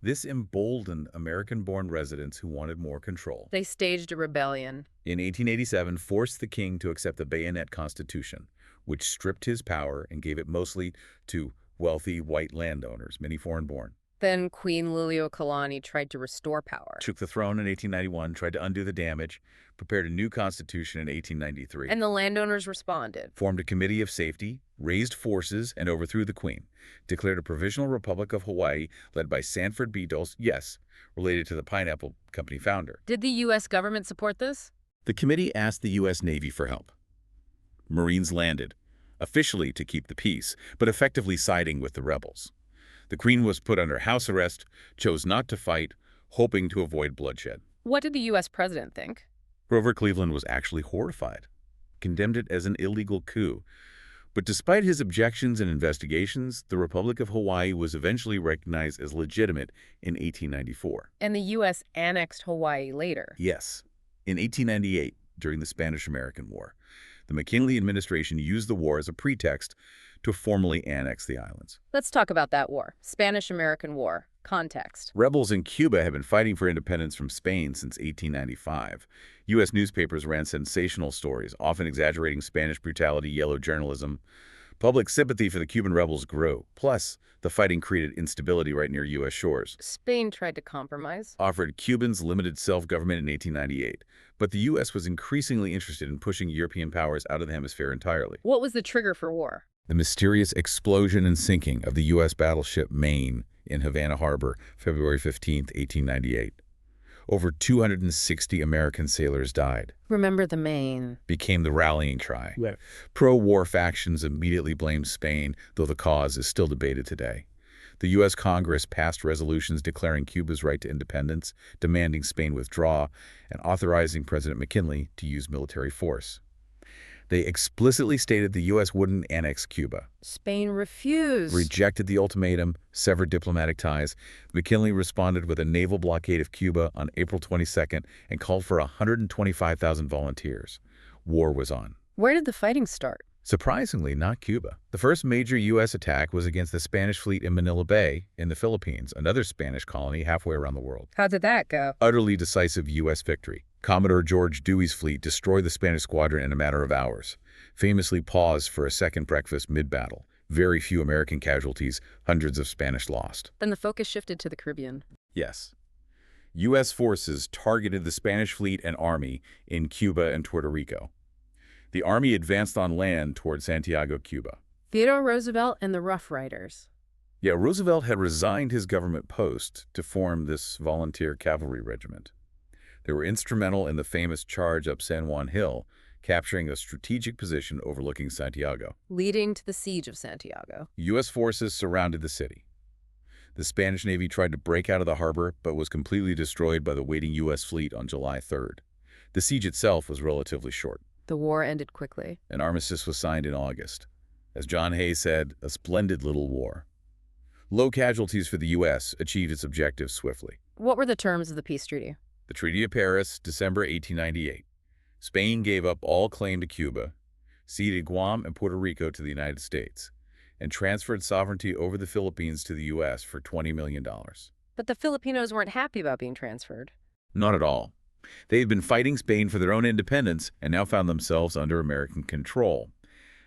This emboldened American-born residents who wanted more control. They staged a rebellion. In 1887, forced the king to accept the Bayonet Constitution, which stripped his power and gave it mostly to wealthy white landowners, many foreign-born. Then Queen Liliuokalani tried to restore power. Took the throne in 1891, tried to undo the damage, prepared a new constitution in 1893. And the landowners responded. Formed a committee of safety, raised forces, and overthrew the queen. Declared a provisional republic of Hawaii led by Sanford B. Dulles, yes, related to the Pineapple Company founder. Did the U.S. government support this? The committee asked the U.S. Navy for help. Marines landed, officially to keep the peace, but effectively siding with the rebels. The Queen was put under house arrest, chose not to fight, hoping to avoid bloodshed. What did the U.S. president think? Grover Cleveland was actually horrified, condemned it as an illegal coup. But despite his objections and investigations, the Republic of Hawaii was eventually recognized as legitimate in 1894. And the U.S. annexed Hawaii later. Yes. In 1898, during the Spanish-American War, the McKinley administration used the war as a pretext to formally annex the islands. Let's talk about that war. Spanish-American War. Context. Rebels in Cuba had been fighting for independence from Spain since 1895. U.S. newspapers ran sensational stories, often exaggerating Spanish brutality, yellow journalism. Public sympathy for the Cuban rebels grew. Plus, the fighting created instability right near U.S. shores, Spain tried to compromise. offered Cubans limited self-government in 1898, but the U.S. was increasingly interested in pushing European powers out of the hemisphere entirely. What was the trigger for war? The mysterious explosion and sinking of the U.S. battleship Maine in Havana Harbor, February 15, 1898. Over 260 American sailors died. Remember the Maine. Became the rallying cry. Right. Pro-war factions immediately blamed Spain, though the cause is still debated today. The U.S. Congress passed resolutions declaring Cuba's right to independence, demanding Spain withdraw, and authorizing President McKinley to use military force. They explicitly stated the U.S. wouldn't annex Cuba, Spain refused. rejected the ultimatum, severed diplomatic ties. McKinley responded with a naval blockade of Cuba on April 22nd and called for 125,000 volunteers. War was on. Where did the fighting start? Surprisingly, not Cuba. The first major U.S. attack was against the Spanish fleet in Manila Bay in the Philippines, another Spanish colony halfway around the world. How did that go? Utterly decisive U.S. victory. Commodore George Dewey's fleet destroyed the Spanish squadron in a matter of hours. Famously paused for a second breakfast mid-battle. Very few American casualties, hundreds of Spanish lost. Then the focus shifted to the Caribbean. Yes. U.S. forces targeted the Spanish fleet and army in Cuba and Puerto Rico. The army advanced on land toward Santiago, Cuba. Theodore Roosevelt and the Rough Riders. Yeah, Roosevelt had resigned his government post to form this volunteer cavalry regiment. They were instrumental in the famous charge up San Juan Hill, capturing a strategic position overlooking Santiago. Leading to the siege of Santiago. U.S. forces surrounded the city. The Spanish Navy tried to break out of the harbor, but was completely destroyed by the waiting U.S. fleet on July 3rd. The siege itself was relatively short. The war ended quickly. An armistice was signed in August. As John Hay said, a splendid little war. Low casualties for the U.S. achieved its objectives swiftly. What were the terms of the peace treaty? The Treaty of Paris, December 1898. Spain gave up all claim to Cuba, ceded Guam and Puerto Rico to the United States, and transferred sovereignty over the Philippines to the U.S. for $20 million. But the Filipinos weren't happy about being transferred. Not at all. They had been fighting Spain for their own independence and now found themselves under American control.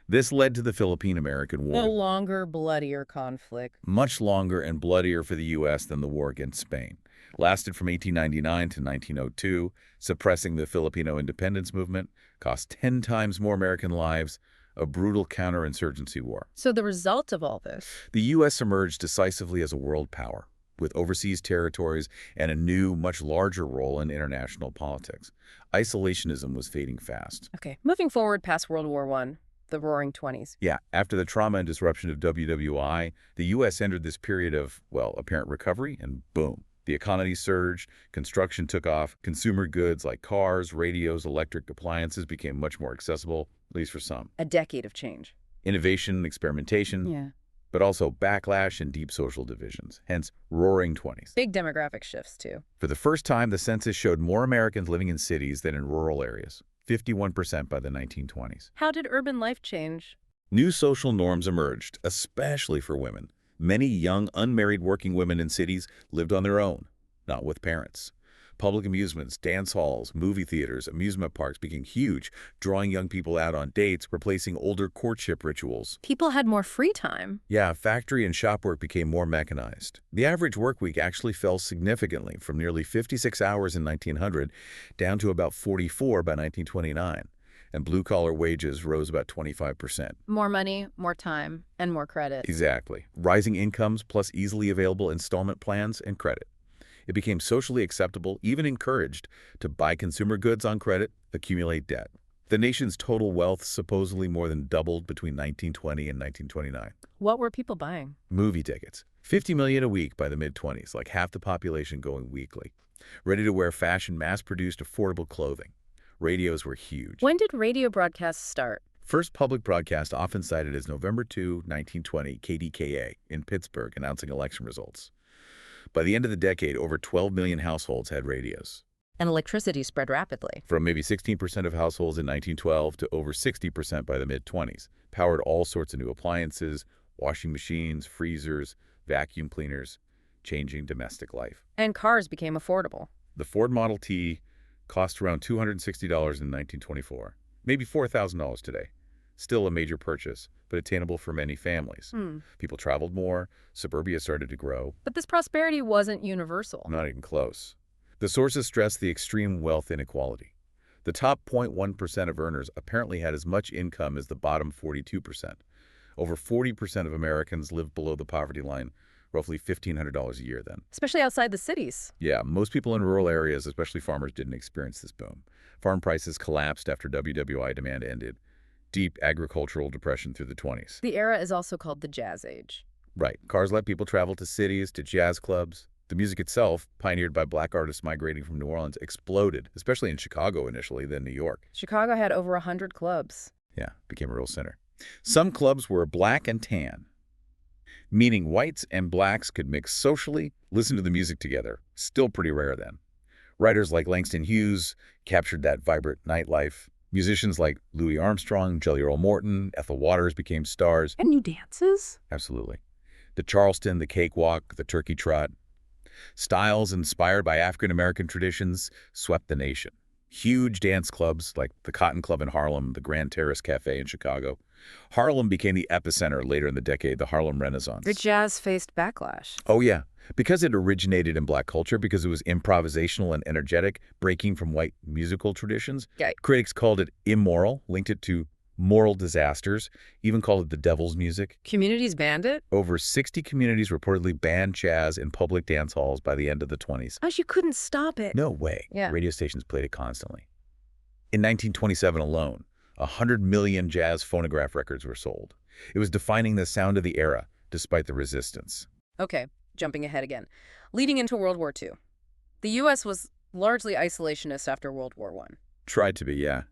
This led to the Philippine-American War. A longer, bloodier conflict. Much longer and bloodier for the U.S. than the war against Spain. Lasted from 1899 to 1902, suppressing the Filipino independence movement, cost 10 times more American lives, a brutal counterinsurgency war. So the result of all this? The U.S. emerged decisively as a world power, with overseas territories and a new, much larger role in international politics. Isolationism was fading fast. Okay, moving forward past World War I, the Roaring '20s. Yeah, after the trauma and disruption of WWI, the U.S. entered this period of, well, apparent recovery, and boom. The economy surged, construction took off, consumer goods like cars, radios, electric appliances became much more accessible, at least for some. A decade of change. Innovation, experimentation, Yeah. but also backlash and deep social divisions, hence Roaring '20s. Big demographic shifts, too. For the first time, the census showed more Americans living in cities than in rural areas, 51% by the 1920s. How did urban life change? New social norms emerged, especially for women. Many young, unmarried working women in cities lived on their own, not with parents. Public amusements, dance halls, movie theaters, amusement parks became huge, drawing young people out on dates, replacing older courtship rituals. People had more free time. Yeah, factory and shop work became more mechanized. The average work week actually fell significantly from nearly 56 hours in 1900 down to about 44 by 1929. And blue-collar wages rose about 25%. More money, more time, and more credit. Exactly. Rising incomes plus easily available installment plans and credit. It became socially acceptable, even encouraged, to buy consumer goods on credit, accumulate debt. The nation's total wealth supposedly more than doubled between 1920 and 1929. What were people buying? Movie tickets. 50 million a week by the mid-20s, like half the population going weekly. Ready-to-wear fashion, mass-produced, affordable clothing. Radios were huge. When did radio broadcasts start? First public broadcast often cited as November 2, 1920, KDKA in Pittsburgh announcing election results. By the end of the decade, over 12 million households had radios. And electricity spread rapidly. From maybe 16% of households in 1912 to over 60% by the mid-20s. Powered all sorts of new appliances, washing machines, freezers, vacuum cleaners, changing domestic life. And cars became affordable. The Ford Model T cost around $260 in 1924, maybe $4,000 today. Still a major purchase, but attainable for many families. Hmm. People traveled more, suburbia started to grow. But this prosperity wasn't universal. Not even close. The sources stress the extreme wealth inequality. The top 0.1% of earners apparently had as much income as the bottom 42%. Over 40% of Americans lived below the poverty line, roughly $1,500 a year then. Especially outside the cities. Yeah, most people in rural areas, especially farmers, didn't experience this boom. Farm prices collapsed after WWI demand ended. Deep agricultural depression through the 20s. The era is also called the Jazz Age. Right. Cars let people travel to cities, to jazz clubs. The music itself, pioneered by black artists migrating from New Orleans, exploded, especially in Chicago initially, then New York. Chicago had over 100 clubs. Yeah, became a real center. Some clubs were black and tan, meaning whites and blacks could mix socially, listen to the music together. Still pretty rare then. Writers like Langston Hughes captured that vibrant nightlife. Musicians like Louis Armstrong, Jelly Roll Morton, Ethel Waters became stars. And new dances? Absolutely. The Charleston, the cakewalk, the turkey trot. Styles inspired by African-American traditions swept the nation. Huge dance clubs like the Cotton Club in Harlem, the Grand Terrace Cafe in Chicago. Harlem became the epicenter later in the decade, the Harlem Renaissance. The jazz faced backlash. Oh, yeah. Because it originated in black culture, because it was improvisational and energetic, breaking from white musical traditions. Yeah. Critics called it immoral, linked it to moral disasters, even called it the devil's music. Communities banned it? Over 60 communities reportedly banned jazz in public dance halls by the end of the 20s. Gosh, you couldn't stop it. No way. Yeah. Radio stations played it constantly. In 1927 alone, 100 million jazz phonograph records were sold. It was defining the sound of the era, despite the resistance. Okay, jumping ahead again. Leading into World War II. The U.S. was largely isolationist after World War I. Tried to be, yeah.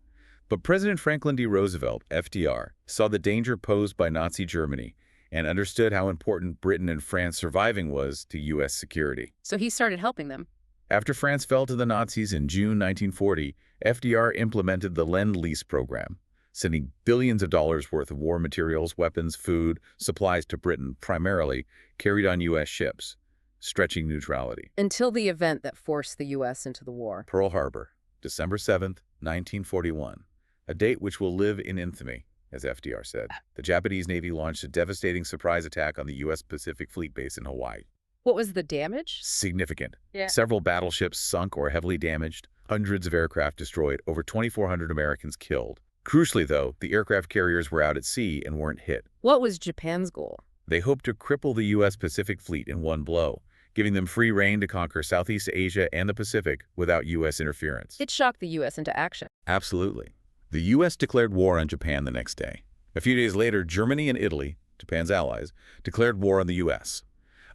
But President Franklin D. Roosevelt, FDR, saw the danger posed by Nazi Germany and understood how important Britain and France surviving was to U.S. security. So he started helping them. After France fell to the Nazis in June 1940, FDR implemented the Lend-Lease program, sending billions of dollars worth of war materials, weapons, food, supplies to Britain, primarily carried on U.S. ships, stretching neutrality. Until the event that forced the U.S. into the war. Pearl Harbor, December 7th, 1941. A date which will live in infamy, as FDR said. The Japanese Navy launched a devastating surprise attack on the U.S. Pacific Fleet base in Hawaii. What was the damage? Significant. Yeah. Several battleships sunk or heavily damaged, hundreds of aircraft destroyed, over 2,400 Americans killed. Crucially, though, the aircraft carriers were out at sea and weren't hit. What was Japan's goal? They hoped to cripple the U.S. Pacific Fleet in one blow, giving them free rein to conquer Southeast Asia and the Pacific without U.S. interference. It shocked the U.S. into action. Absolutely. The U.S. declared war on Japan the next day. A few days later, Germany and Italy, Japan's allies, declared war on the U.S.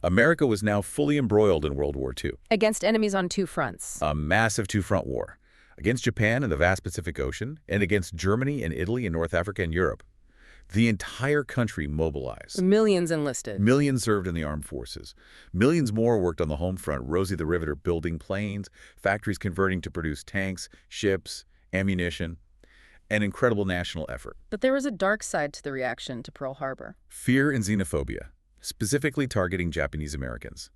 America was now fully embroiled in World War II. Against enemies on two fronts. A massive two-front war. Against Japan in the vast Pacific Ocean, and against Germany and Italy in North Africa and Europe. The entire country mobilized. Millions enlisted. Millions served in the armed forces. Millions more worked on the home front, Rosie the Riveter building planes, factories converting to produce tanks, ships, ammunition. An incredible national effort. But there was a dark side to the reaction to Pearl Harbor. Fear and xenophobia, specifically targeting Japanese Americans.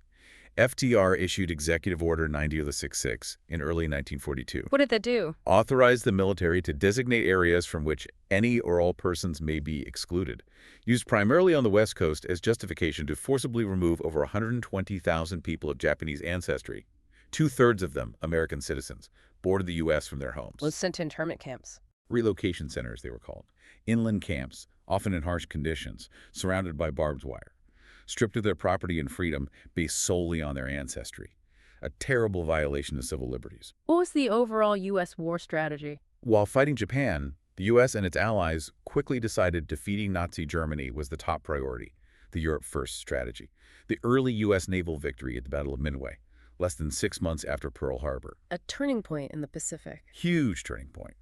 FDR issued Executive Order 90-66 in early 1942. What did that do? Authorized the military to designate areas from which any or all persons may be excluded. Used primarily on the West Coast as justification to forcibly remove over 120,000 people of Japanese ancestry. 2/3 of them, American citizens, boarded the U.S. from their homes. Was sent to internment camps. Relocation centers, they were called. Inland camps, often in harsh conditions, surrounded by barbed wire. Stripped of their property and freedom based solely on their ancestry. A terrible violation of civil liberties. What was the overall U.S. war strategy? While fighting Japan, the U.S. and its allies quickly decided defeating Nazi Germany was the top priority, the Europe First strategy. The early U.S. naval victory at the Battle of Midway, less than 6 months after Pearl Harbor. A turning point in the Pacific. Huge turning point.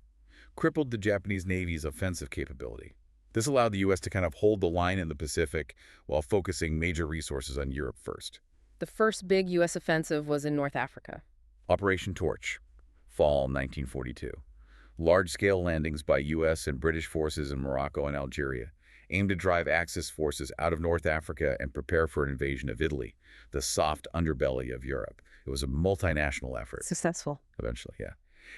Crippled the Japanese Navy's offensive capability. This allowed the U.S. to kind of hold the line in the Pacific while focusing major resources on Europe first. The first big U.S. offensive was in North Africa. Operation Torch, fall 1942. Large-scale landings by U.S. and British forces in Morocco and Algeria aimed to drive Axis forces out of North Africa and prepare for an invasion of Italy, the soft underbelly of Europe. It was a multinational effort. Successful. Eventually, yeah.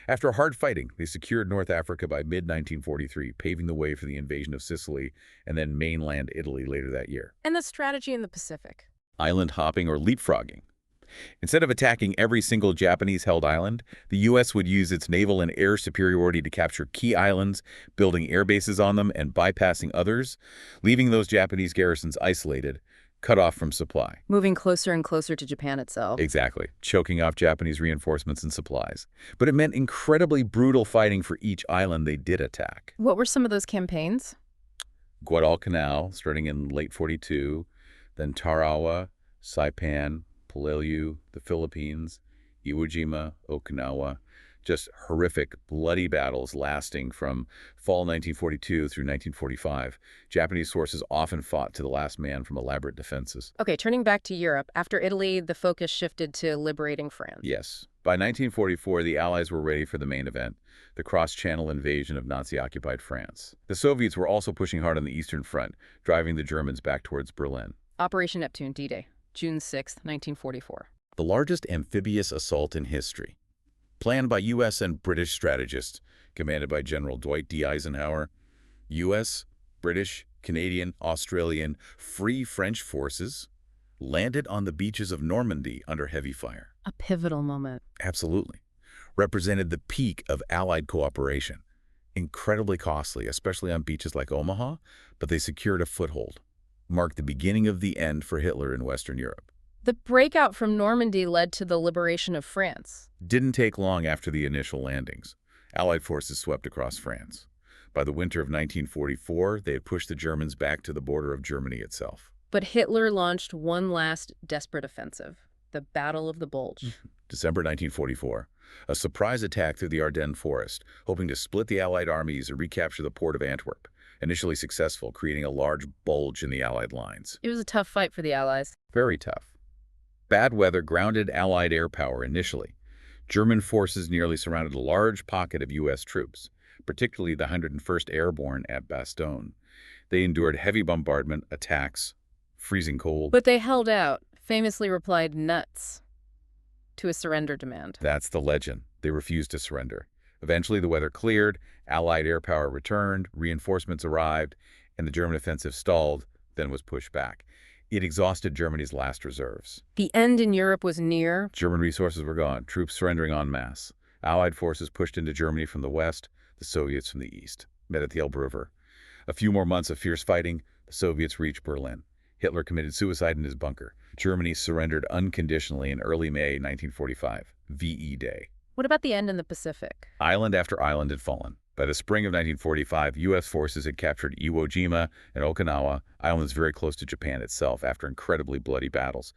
After hard fighting, they secured North Africa by mid-1943, paving the way for the invasion of Sicily and then mainland Italy later that year. And the strategy in the Pacific. Island hopping or leapfrogging. Instead of attacking every single Japanese-held island, the U.S. would use its naval and air superiority to capture key islands, building air bases on them and bypassing others, leaving those Japanese garrisons isolated, cut off from supply. Moving closer and closer to Japan itself. Exactly, choking off Japanese reinforcements and supplies. But it meant incredibly brutal fighting for each island they did attack. What were some of those campaigns? Guadalcanal, starting in late 42, then Tarawa, Saipan, Palayu, the Philippines, Iwo Jima, Okinawa. Just horrific, bloody battles lasting from fall 1942 through 1945. Japanese forces often fought to the last man from elaborate defenses. Okay, turning back to Europe, after Italy, the focus shifted to liberating France. Yes. By 1944, the Allies were ready for the main event, the cross-channel invasion of Nazi-occupied France. The Soviets were also pushing hard on the Eastern Front, driving the Germans back towards Berlin. Operation Neptune, D-Day, June 6, 1944. The largest amphibious assault in history. Planned by U.S. and British strategists, commanded by General Dwight D. Eisenhower. U.S., British, Canadian, Australian, Free French forces landed on the beaches of Normandy under heavy fire. A pivotal moment. Absolutely. Represented the peak of Allied cooperation. Incredibly costly, especially on beaches like Omaha, but they secured a foothold. Marked the beginning of the end for Hitler in Western Europe. The breakout from Normandy led to the liberation of France. Didn't take long after the initial landings. Allied forces swept across France. By the winter of 1944, they had pushed the Germans back to the border of Germany itself. But Hitler launched one last desperate offensive, the Battle of the Bulge. December 1944, a surprise attack through the Ardennes forest, hoping to split the Allied armies and recapture the port of Antwerp. Initially successful, creating a large bulge in the Allied lines. It was a tough fight for the Allies. Very tough. Bad weather grounded Allied air power initially. German forces nearly surrounded a large pocket of U.S. troops, particularly the 101st Airborne at Bastogne. They endured heavy bombardment, attacks, freezing cold. But they held out, famously replied nuts to a surrender demand. That's the legend. They refused to surrender. Eventually, the weather cleared, Allied air power returned, reinforcements arrived, and the German offensive stalled, then was pushed back. It exhausted Germany's last reserves. The end in Europe was near. German resources were gone, troops surrendering en masse. Allied forces pushed into Germany from the west, the Soviets from the east, met at the Elbe River. A few more months of fierce fighting, the Soviets reached Berlin. Hitler committed suicide in his bunker. Germany surrendered unconditionally in early May 1945, VE Day. What about the end in the Pacific? Island after island had fallen. By the spring of 1945, U.S. forces had captured Iwo Jima and Okinawa, islands very close to Japan itself, after incredibly bloody battles.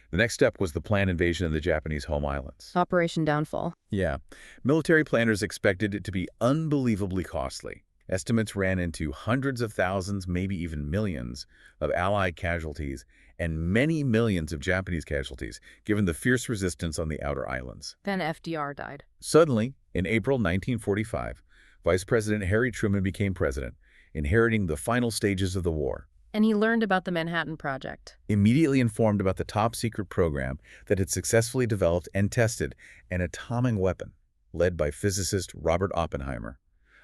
The next step was the planned invasion of the Japanese home islands. Operation Downfall. Yeah. Military planners expected it to be unbelievably costly. Estimates ran into hundreds of thousands, maybe even millions, of Allied casualties and many millions of Japanese casualties, given the fierce resistance on the outer islands. Then FDR died. Suddenly, in April 1945, Vice President Harry Truman became president, inheriting the final stages of the war. And he learned about the Manhattan Project. Immediately informed about the top-secret program that had successfully developed and tested an atomic weapon, led by physicist Robert Oppenheimer,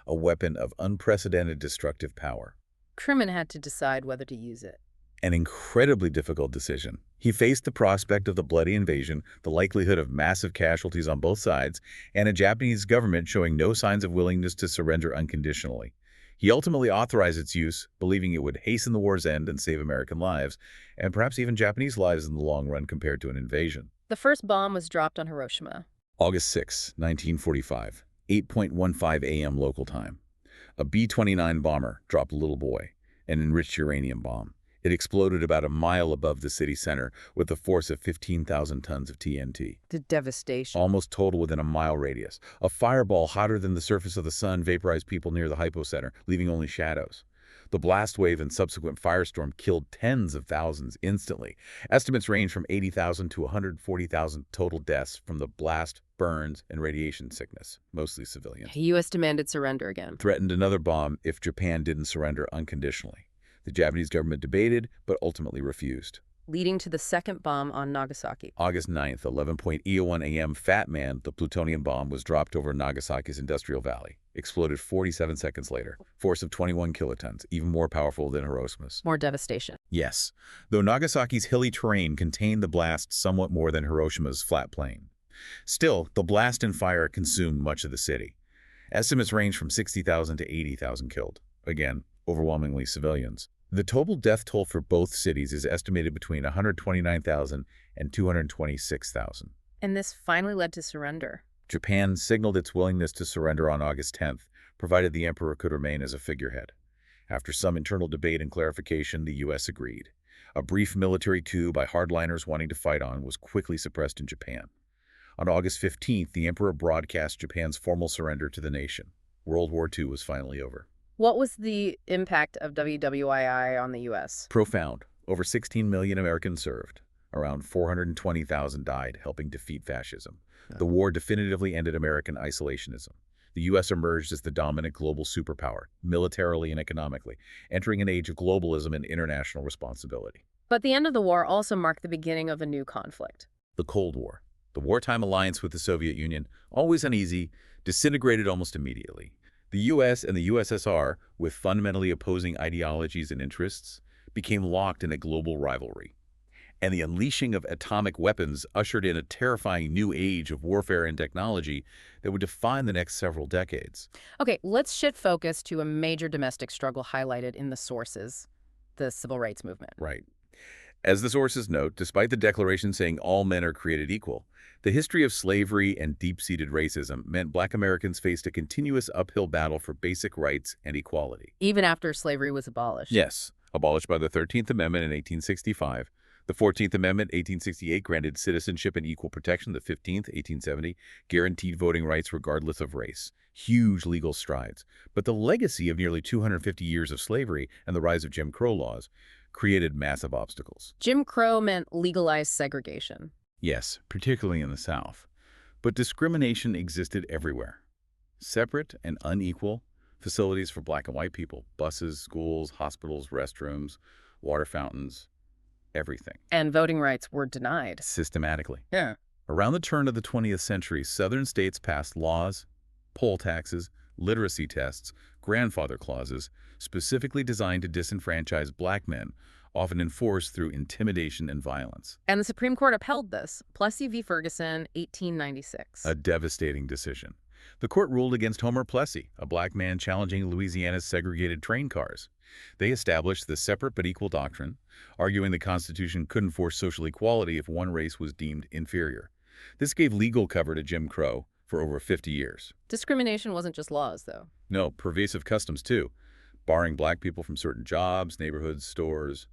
a weapon of unprecedented destructive power. Truman had to decide whether to use it. An incredibly difficult decision. He faced the prospect of the bloody invasion, the likelihood of massive casualties on both sides, and a Japanese government showing no signs of willingness to surrender unconditionally. He ultimately authorized its use, believing it would hasten the war's end and save American lives, and perhaps even Japanese lives in the long run compared to an invasion. The first bomb was dropped on Hiroshima. August 6, 1945, 8:15 a.m. local time. A B-29 bomber dropped Little Boy, an enriched uranium bomb. It exploded about a mile above the city center with a force of 15,000 tons of TNT. The devastation. Almost total within a mile radius. A fireball hotter than the surface of the sun vaporized people near the hypocenter, leaving only shadows. The blast wave and subsequent firestorm killed tens of thousands instantly. Estimates range from 80,000 to 140,000 total deaths from the blast, burns, and radiation sickness, mostly civilians. The U.S. demanded surrender again. Threatened another bomb if Japan didn't surrender unconditionally. The Japanese government debated, but ultimately refused. leading to the second bomb on Nagasaki. August 9th, 11:01 a.m., Fat Man, the plutonium bomb, was dropped over Nagasaki's industrial valley. Exploded 47 seconds later. Force of 21 kilotons, even more powerful than Hiroshima's. More devastation. Yes, though Nagasaki's hilly terrain contained the blast somewhat more than Hiroshima's flat plain. Still, the blast and fire consumed much of the city. Estimates range from 60,000 to 80,000 killed. Again, overwhelmingly civilians. The total death toll for both cities is estimated between 129,000 and 226,000. And this finally led to surrender. Japan signaled its willingness to surrender on August 10th, provided the emperor could remain as a figurehead. After some internal debate and clarification, the U.S. agreed. A brief military coup by hardliners wanting to fight on was quickly suppressed in Japan. On August 15th, the emperor broadcast Japan's formal surrender to the nation. World War II was finally over. What was the impact of WWII on the U.S.? Profound. Over 16 million Americans served. Around 420,000 died, helping defeat fascism. The war definitively ended American isolationism. The U.S. emerged as the dominant global superpower, militarily and economically, entering an age of globalism and international responsibility. But the end of the war also marked the beginning of a new conflict. The Cold War. The wartime alliance with the Soviet Union, always uneasy, disintegrated almost immediately. The U.S. and the USSR, with fundamentally opposing ideologies and interests, became locked in a global rivalry. And the unleashing of atomic weapons ushered in a terrifying new age of warfare and technology that would define the next several decades. Okay, let's shift focus to a major domestic struggle highlighted in the sources, the civil rights movement. Right. As the sources note, despite the declaration saying all men are created equal, the history of slavery and deep-seated racism meant Black Americans faced a continuous uphill battle for basic rights and equality. Even after slavery was abolished. Yes, abolished by the 13th Amendment in 1865. The 14th Amendment, 1868, granted citizenship and equal protection. The 15th, 1870, guaranteed voting rights regardless of race. Huge legal strides. But the legacy of nearly 250 years of slavery and the rise of Jim Crow laws created massive obstacles. Jim Crow meant legalized segregation. Yes, particularly in the South. But discrimination existed everywhere. Separate and unequal facilities for Black and white people, buses, schools, hospitals, restrooms, water fountains, everything. And voting rights were denied. Systematically. Yeah. Around the turn of the 20th century, Southern states passed laws, poll taxes, literacy tests, grandfather clauses, specifically designed to disenfranchise Black men, often enforced through intimidation and violence. And the Supreme Court upheld this. Plessy v. Ferguson, 1896. A devastating decision. The court ruled against Homer Plessy, a Black man challenging Louisiana's segregated train cars. They established the separate but equal doctrine, arguing the Constitution couldn't force social equality if one race was deemed inferior. This gave legal cover to Jim Crow for over 50 years. Discrimination wasn't just laws, though. No, pervasive customs too, barring Black people from certain jobs, neighborhoods, stores,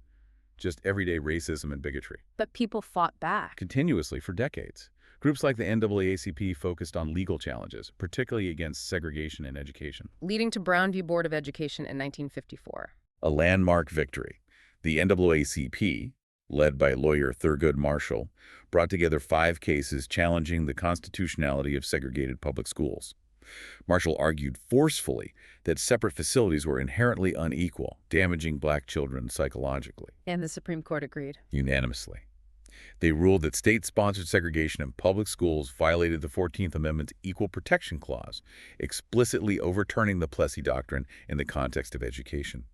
just everyday racism and bigotry. But people fought back. Continuously for decades. Groups like the NAACP focused on legal challenges, particularly against segregation in education. Leading to Brown v. Board of Education in 1954. A landmark victory. The NAACP, led by lawyer Thurgood Marshall, brought together 5 cases challenging the constitutionality of segregated public schools. Marshall argued forcefully that separate facilities were inherently unequal, damaging Black children psychologically. And the Supreme Court agreed. Unanimously. They ruled that state-sponsored segregation in public schools violated the 14th Amendment's Equal Protection Clause, explicitly overturning the Plessy Doctrine in the context of education.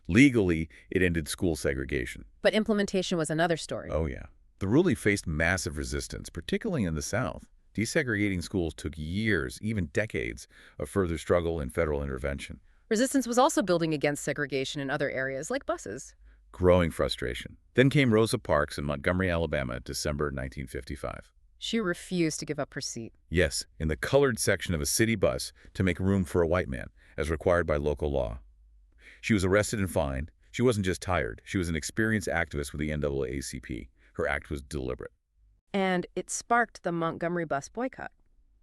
Legally, it ended school segregation. But implementation was another story. Oh, yeah. The ruling faced massive resistance, particularly in the South. Desegregating schools took years, even decades, of further struggle and federal intervention. Resistance was also building against segregation in other areas, like buses. Growing frustration. Then came Rosa Parks in Montgomery, Alabama, December 1955. She refused to give up her seat. Yes, in the colored section of a city bus to make room for a white man, as required by local law. She was arrested and fined. She wasn't just tired. She was an experienced activist with the NAACP. Her act was deliberate. And it sparked the Montgomery bus boycott.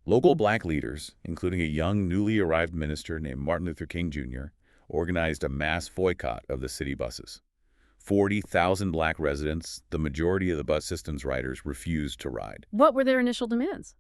Local Black leaders, including a young, newly arrived minister named Martin Luther King Jr., organized a mass boycott of the city buses. 40,000 Black residents, the majority of the bus system's riders, refused to ride. What were their initial demands?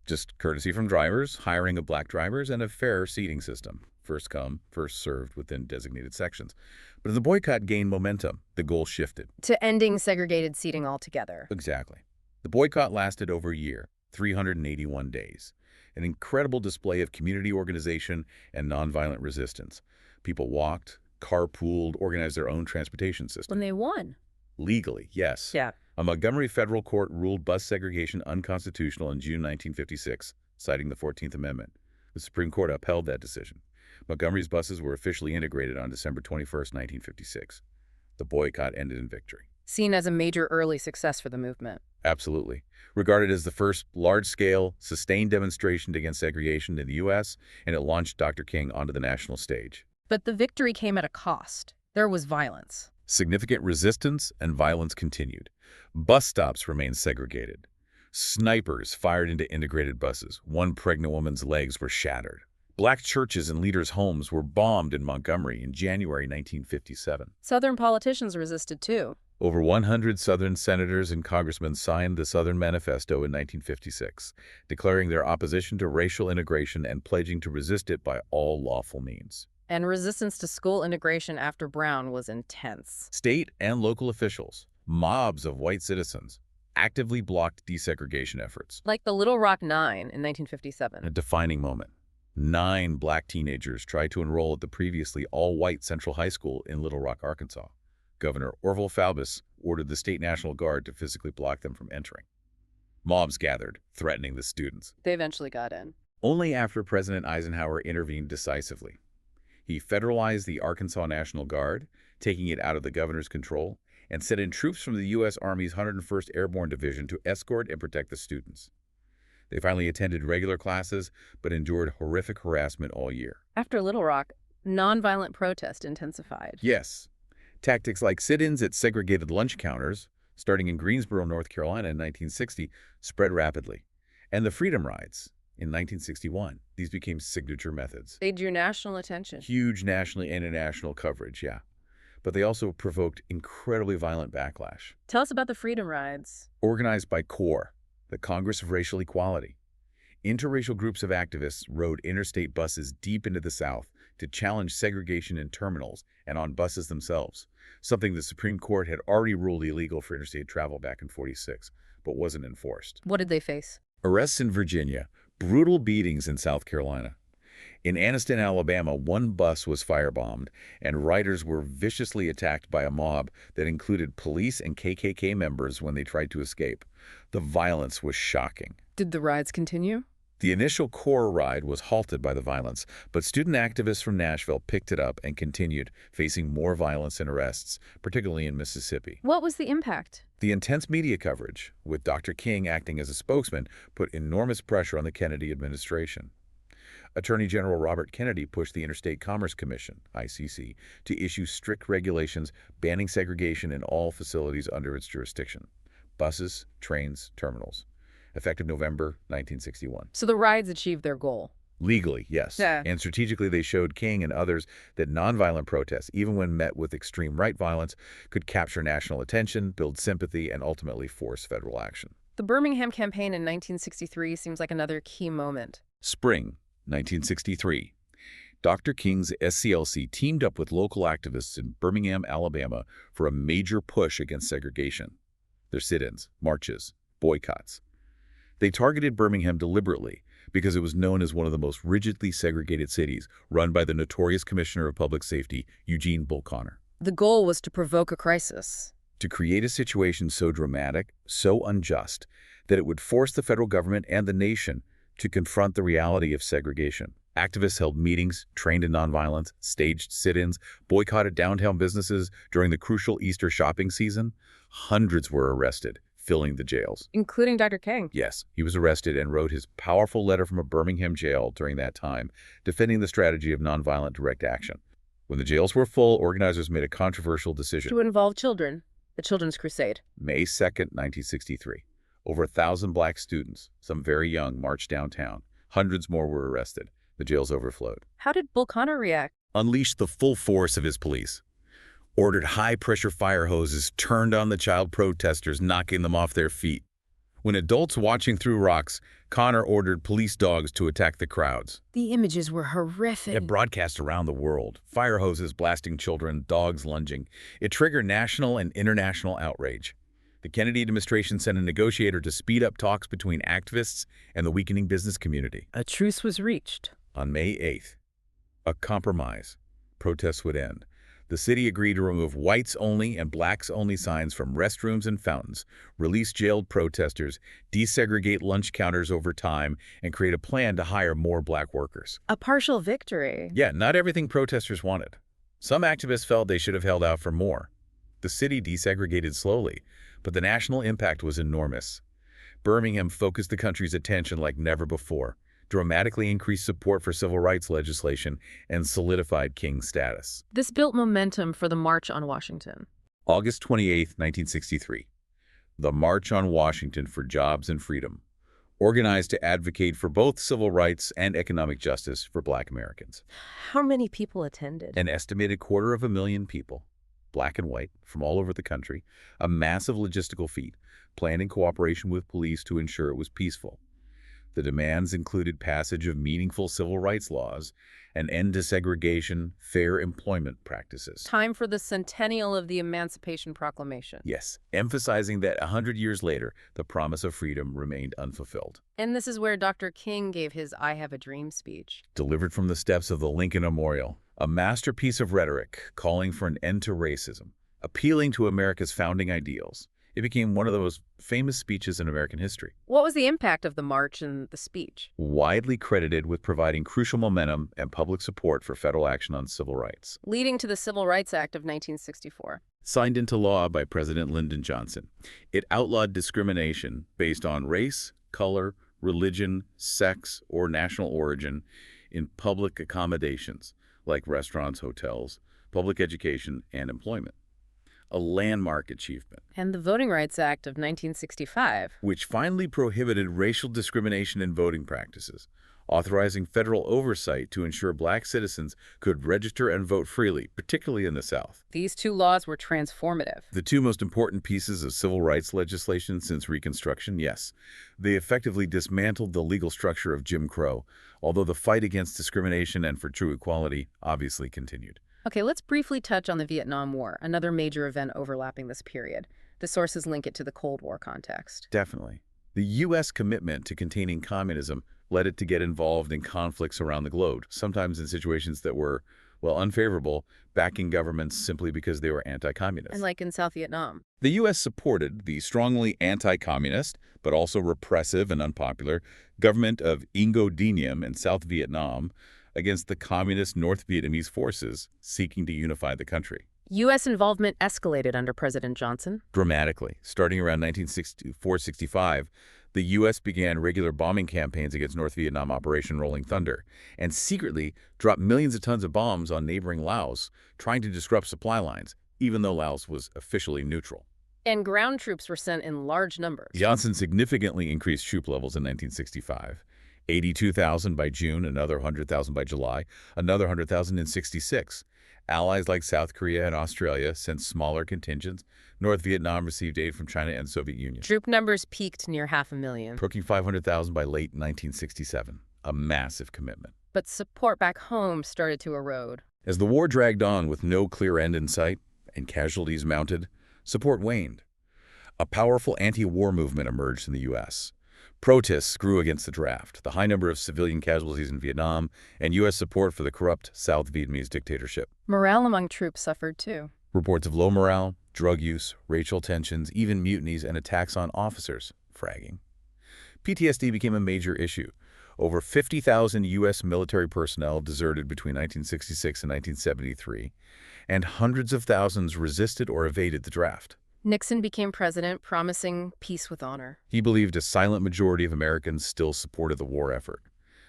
Just courtesy from drivers, hiring of Black drivers, and a fair seating system. first come, first served within designated sections. But as the boycott gained momentum, the goal shifted. To ending segregated seating altogether. Exactly. The boycott lasted over a year, 381 days. An incredible display of community organization and nonviolent resistance. People walked, carpooled, organized their own transportation system. When they won. Legally, yes. Yeah. A Montgomery federal court ruled bus segregation unconstitutional in June 1956, citing the 14th Amendment. The Supreme Court upheld that decision. Montgomery's buses were officially integrated on December 21, 1956. The boycott ended in victory. Seen as a major early success for the movement. Absolutely. Regarded as the first large-scale, sustained demonstration against segregation in the U.S., and it launched Dr. King onto the national stage. But the victory came at a cost. There was violence. Significant resistance and violence continued. Bus stops remained segregated. Snipers fired into integrated buses. One pregnant woman's legs were shattered. Black churches and leaders' homes were bombed in Montgomery in January 1957. Southern politicians resisted too. Over 100 Southern senators and congressmen signed the Southern Manifesto in 1956, declaring their opposition to racial integration and pledging to resist it by all lawful means. And resistance to school integration after Brown was intense. State and local officials, mobs of white citizens, actively blocked desegregation efforts. Like the Little Rock Nine in A 1957. defining moment. 9 black teenagers tried to enroll at the previously all-white Central High School in Little Rock, Arkansas. Governor Orville Faubus ordered the State National Guard to physically block them from entering. Mobs gathered, threatening the students. They eventually got in. Only after President Eisenhower intervened decisively. He federalized the Arkansas National Guard, taking it out of the governor's control, and sent in troops from the U.S. Army's 101st Airborne Division to escort and protect the students. They finally attended regular classes, but endured horrific harassment all year. After Little Rock, nonviolent protest intensified. Yes, tactics like sit-ins at segregated lunch counters, starting in Greensboro, North Carolina in 1960, spread rapidly. And the Freedom Rides in 1961. These became signature methods. They drew national attention. Huge nationally and international coverage, yeah. But they also provoked incredibly violent backlash. Tell us about the Freedom Rides. Organized by CORE, the Congress of Racial Equality. Interracial groups of activists rode interstate buses deep into the South to challenge segregation in terminals and on buses themselves, something the Supreme Court had already ruled illegal for interstate travel back in '46, but wasn't enforced. What did they face? Arrests in Virginia, brutal beatings in South Carolina. In Anniston, Alabama, one bus was firebombed, and riders were viciously attacked by a mob that included police and KKK members when they tried to escape. The violence was shocking. Did the rides continue? The initial core ride was halted by the violence, but student activists from Nashville picked it up and continued, facing more violence and arrests, particularly in Mississippi. What was the impact? The intense media coverage, with Dr. King acting as a spokesman, put enormous pressure on the Kennedy administration. Attorney General Robert Kennedy pushed the Interstate Commerce Commission, ICC, to issue strict regulations banning segregation in all facilities under its jurisdiction: buses, trains, terminals. Effective November 1961. So the rides achieved their goal. Legally, yes. Yeah. And strategically, they showed King and others that nonviolent protests, even when met with extreme right violence, could capture national attention, build sympathy, and ultimately force federal action. The Birmingham campaign in 1963 seems like another key moment. Spring 1963. Dr. King's SCLC teamed up with local activists in Birmingham, Alabama for a major push against segregation. Their sit-ins, marches, boycotts. They targeted Birmingham deliberately because it was known as one of the most rigidly segregated cities, run by the notorious Commissioner of Public Safety, Eugene Bull Connor. The goal was to provoke a crisis. To create a situation so dramatic, so unjust, that it would force the federal government and the nation to confront the reality of segregation. Activists held meetings, trained in nonviolence, staged sit-ins, boycotted downtown businesses during the crucial Easter shopping season. Hundreds were arrested, filling the jails. Including Dr. King. Yes, he was arrested and wrote his powerful letter from a Birmingham jail during that time, defending the strategy of nonviolent direct action. When the jails were full, organizers made a controversial decision. To involve children. The Children's Crusade. May 2nd, 1963. Over 1,000 black students, some very young, marched downtown. Hundreds more were arrested. The jails overflowed. How did Bull Connor react? Unleashed the full force of his police. Ordered high-pressure fire hoses turned on the child protesters, knocking them off their feet. When adults watching through rocks, Connor ordered police dogs to attack the crowds. The images were horrific. It broadcast around the world, fire hoses blasting children, dogs lunging. It triggered national and international outrage. The Kennedy administration sent a negotiator to speed up talks between activists and the weakening business community. A truce was reached. On May 8th, a compromise. Protests would end. The city agreed to remove whites-only and blacks-only signs from restrooms and fountains, release jailed protesters, desegregate lunch counters over time, and create a plan to hire more black workers. A partial victory. Yeah, not everything protesters wanted. Some activists felt they should have held out for more. The city desegregated slowly, but the national impact was enormous. Birmingham focused the country's attention like never before, dramatically increased support for civil rights legislation, and solidified King's status. This built momentum for the March on Washington. August 28, 1963. The March on Washington for Jobs and Freedom, organized to advocate for both civil rights and economic justice for Black Americans. How many people attended? An estimated 250,000 people, black and white, from all over the country, a massive logistical feat, planned in cooperation with police to ensure it was peaceful. The demands included passage of meaningful civil rights laws, an end to segregation, fair employment practices. Time for the centennial of the Emancipation Proclamation. Yes, emphasizing that 100 years later, the promise of freedom remained unfulfilled. And this is where Dr. King gave his I Have a Dream speech. Delivered from the steps of the Lincoln Memorial, a masterpiece of rhetoric calling for an end to racism, appealing to America's founding ideals. It became one of the most famous speeches in American history. What was the impact of the march and the speech? Widely credited with providing crucial momentum and public support for federal action on civil rights. Leading to the Civil Rights Act of 1964. Signed into law by President Lyndon Johnson, it outlawed discrimination based on race, color, religion, sex, or national origin in public accommodations like restaurants, hotels, public education, and employment. A landmark achievement. And the Voting Rights Act of 1965. Which finally prohibited racial discrimination in voting practices, authorizing federal oversight to ensure black citizens could register and vote freely, particularly in the South. These two laws were transformative. The two most important pieces of civil rights legislation since Reconstruction, yes. They effectively dismantled the legal structure of Jim Crow, although the fight against discrimination and for true equality obviously continued. Okay, let's briefly touch on the Vietnam War, another major event overlapping this period. The sources link it to the Cold War context. Definitely. The U.S. commitment to containing communism led it to get involved in conflicts around the globe, sometimes in situations that were, well, unfavorable, backing governments simply because they were anti-communist. And like in South Vietnam. The U.S. supported the strongly anti-communist, but also repressive and unpopular, government of Ngo Dinh in South Vietnam against the communist North Vietnamese forces seeking to unify the country. U.S. involvement escalated under President Johnson. Dramatically. Starting around 1964-65, the U.S. began regular bombing campaigns against North Vietnam Operation Rolling Thunder and secretly dropped millions of tons of bombs on neighboring Laos, trying to disrupt supply lines, even though Laos was officially neutral. And ground troops were sent in large numbers. Johnson significantly increased troop levels in 1965. 82,000 by June, another 100,000 by July, another 100,000 in 66. Allies like South Korea and Australia sent smaller contingents. North Vietnam received aid from China and Soviet Union. Troop numbers peaked near 500,000. Approaching 500,000 by late 1967. A massive commitment. But support back home started to erode. As the war dragged on with no clear end in sight and casualties mounted, support waned. A powerful anti-war movement emerged in the U.S. Protests grew against the draft, the high number of civilian casualties in Vietnam, and U.S. support for the corrupt South Vietnamese dictatorship. Morale among troops suffered too. Reports of low morale, drug use, racial tensions, even mutinies and attacks on officers, fragging. PTSD became a major issue. Over 50,000 U.S. military personnel deserted between 1966 and 1973, and hundreds of thousands resisted or evaded the draft. Nixon became president, promising peace with honor. He believed a silent majority of Americans still supported the war effort.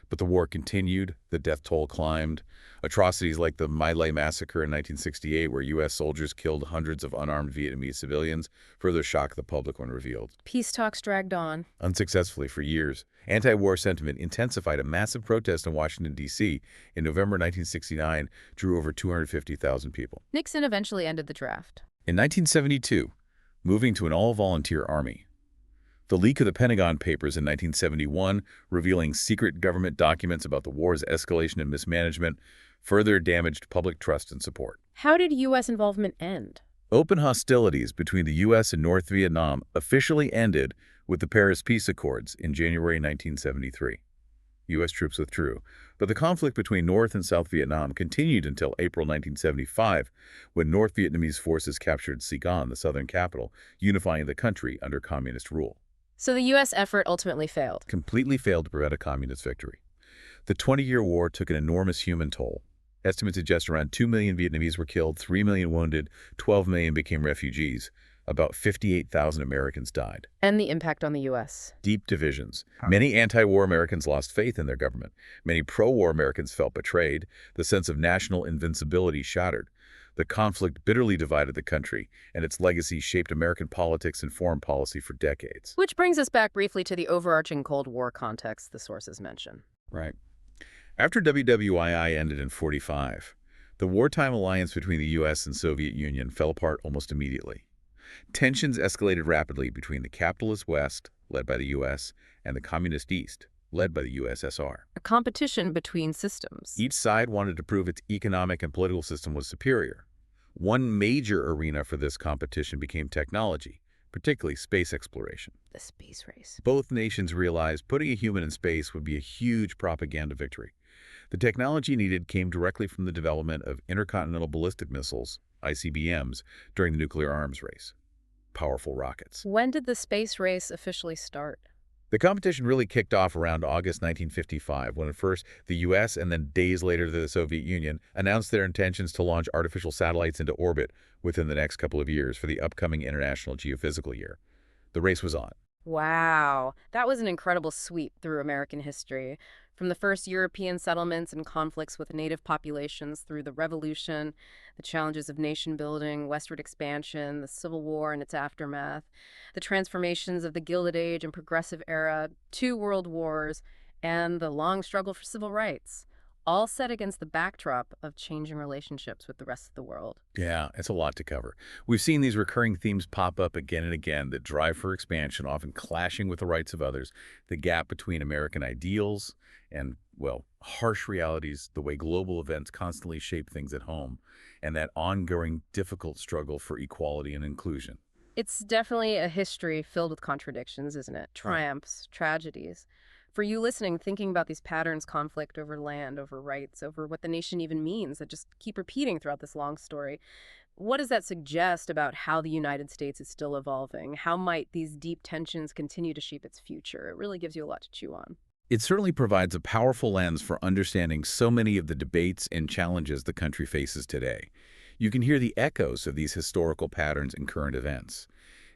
But the war continued, the death toll climbed. Atrocities like the My Lai massacre in 1968, where U.S. soldiers killed hundreds of unarmed Vietnamese civilians, further shocked the public when revealed. Peace talks dragged on. Unsuccessfully for years. Anti-war sentiment intensified. A massive protest in Washington, D.C. in November 1969 drew over 250,000 people. Nixon eventually ended the draft. In 1972, moving to an all-volunteer army. The leak of the Pentagon Papers in 1971, revealing secret government documents about the war's escalation and mismanagement, further damaged public trust and support. How did U.S. involvement end? Open hostilities between the U.S. and North Vietnam officially ended with the Paris Peace Accords in January 1973. U.S. troops withdrew, but the conflict between North and South Vietnam continued until April 1975, when North Vietnamese forces captured Saigon, the southern capital, unifying the country under communist rule. So the U.S. effort ultimately failed. Completely failed to prevent a communist victory. The 20-year war took an enormous human toll. Estimates suggest around 2 million Vietnamese were killed, 3 million wounded, 12 million became refugees. About 58,000 Americans died. And the impact on the U.S. Deep divisions. Many anti-war Americans lost faith in their government. Many pro-war Americans felt betrayed. The sense of national invincibility shattered. The conflict bitterly divided the country, and its legacy shaped American politics and foreign policy for decades. Which brings us back briefly to the overarching Cold War context the sources mention. Right. After WWII ended in '45, the wartime alliance between the U.S. and Soviet Union fell apart almost immediately. Tensions escalated rapidly between the capitalist West, led by the U.S., and the communist East, led by the USSR. A competition between systems. Each side wanted to prove its economic and political system was superior. One major arena for this competition became technology, particularly space exploration. The space race. Both nations realized putting a human in space would be a huge propaganda victory. The technology needed came directly from the development of intercontinental ballistic missiles, ICBMs, during the nuclear arms race. Powerful rockets. When did the space race officially start? The competition really kicked off around August 1955, when at first the U.S. and then days later the Soviet Union announced their intentions to launch artificial satellites into orbit within the next couple of years for the upcoming International Geophysical Year. The race was on. Wow, that was an incredible sweep through American history. From the first European settlements and conflicts with native populations through the Revolution, the challenges of nation building, westward expansion, the Civil War and its aftermath, the transformations of the Gilded Age and Progressive Era, 2 world wars, and the long struggle for civil rights, all set against the backdrop of changing relationships with the rest of the world. Yeah, it's a lot to cover. We've seen these recurring themes pop up again and again, the drive for expansion often clashing with the rights of others, the gap between American ideals and, well, harsh realities, the way global events constantly shape things at home, and that ongoing difficult struggle for equality and inclusion. It's definitely a history filled with contradictions, isn't it? Triumphs, tragedies. For you listening, thinking about these patterns, conflict over land, over rights, over what the nation even means, that just keep repeating throughout this long story, what does that suggest about how the United States is still evolving? How might these deep tensions continue to shape its future? It really gives you a lot to chew on. It certainly provides a powerful lens for understanding so many of the debates and challenges the country faces today. You can hear the echoes of these historical patterns in current events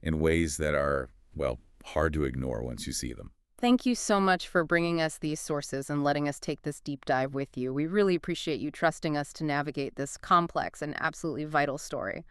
in ways that are, well, hard to ignore once you see them. Thank you so much for bringing us these sources and letting us take this deep dive with you. We really appreciate you trusting us to navigate this complex and absolutely vital story.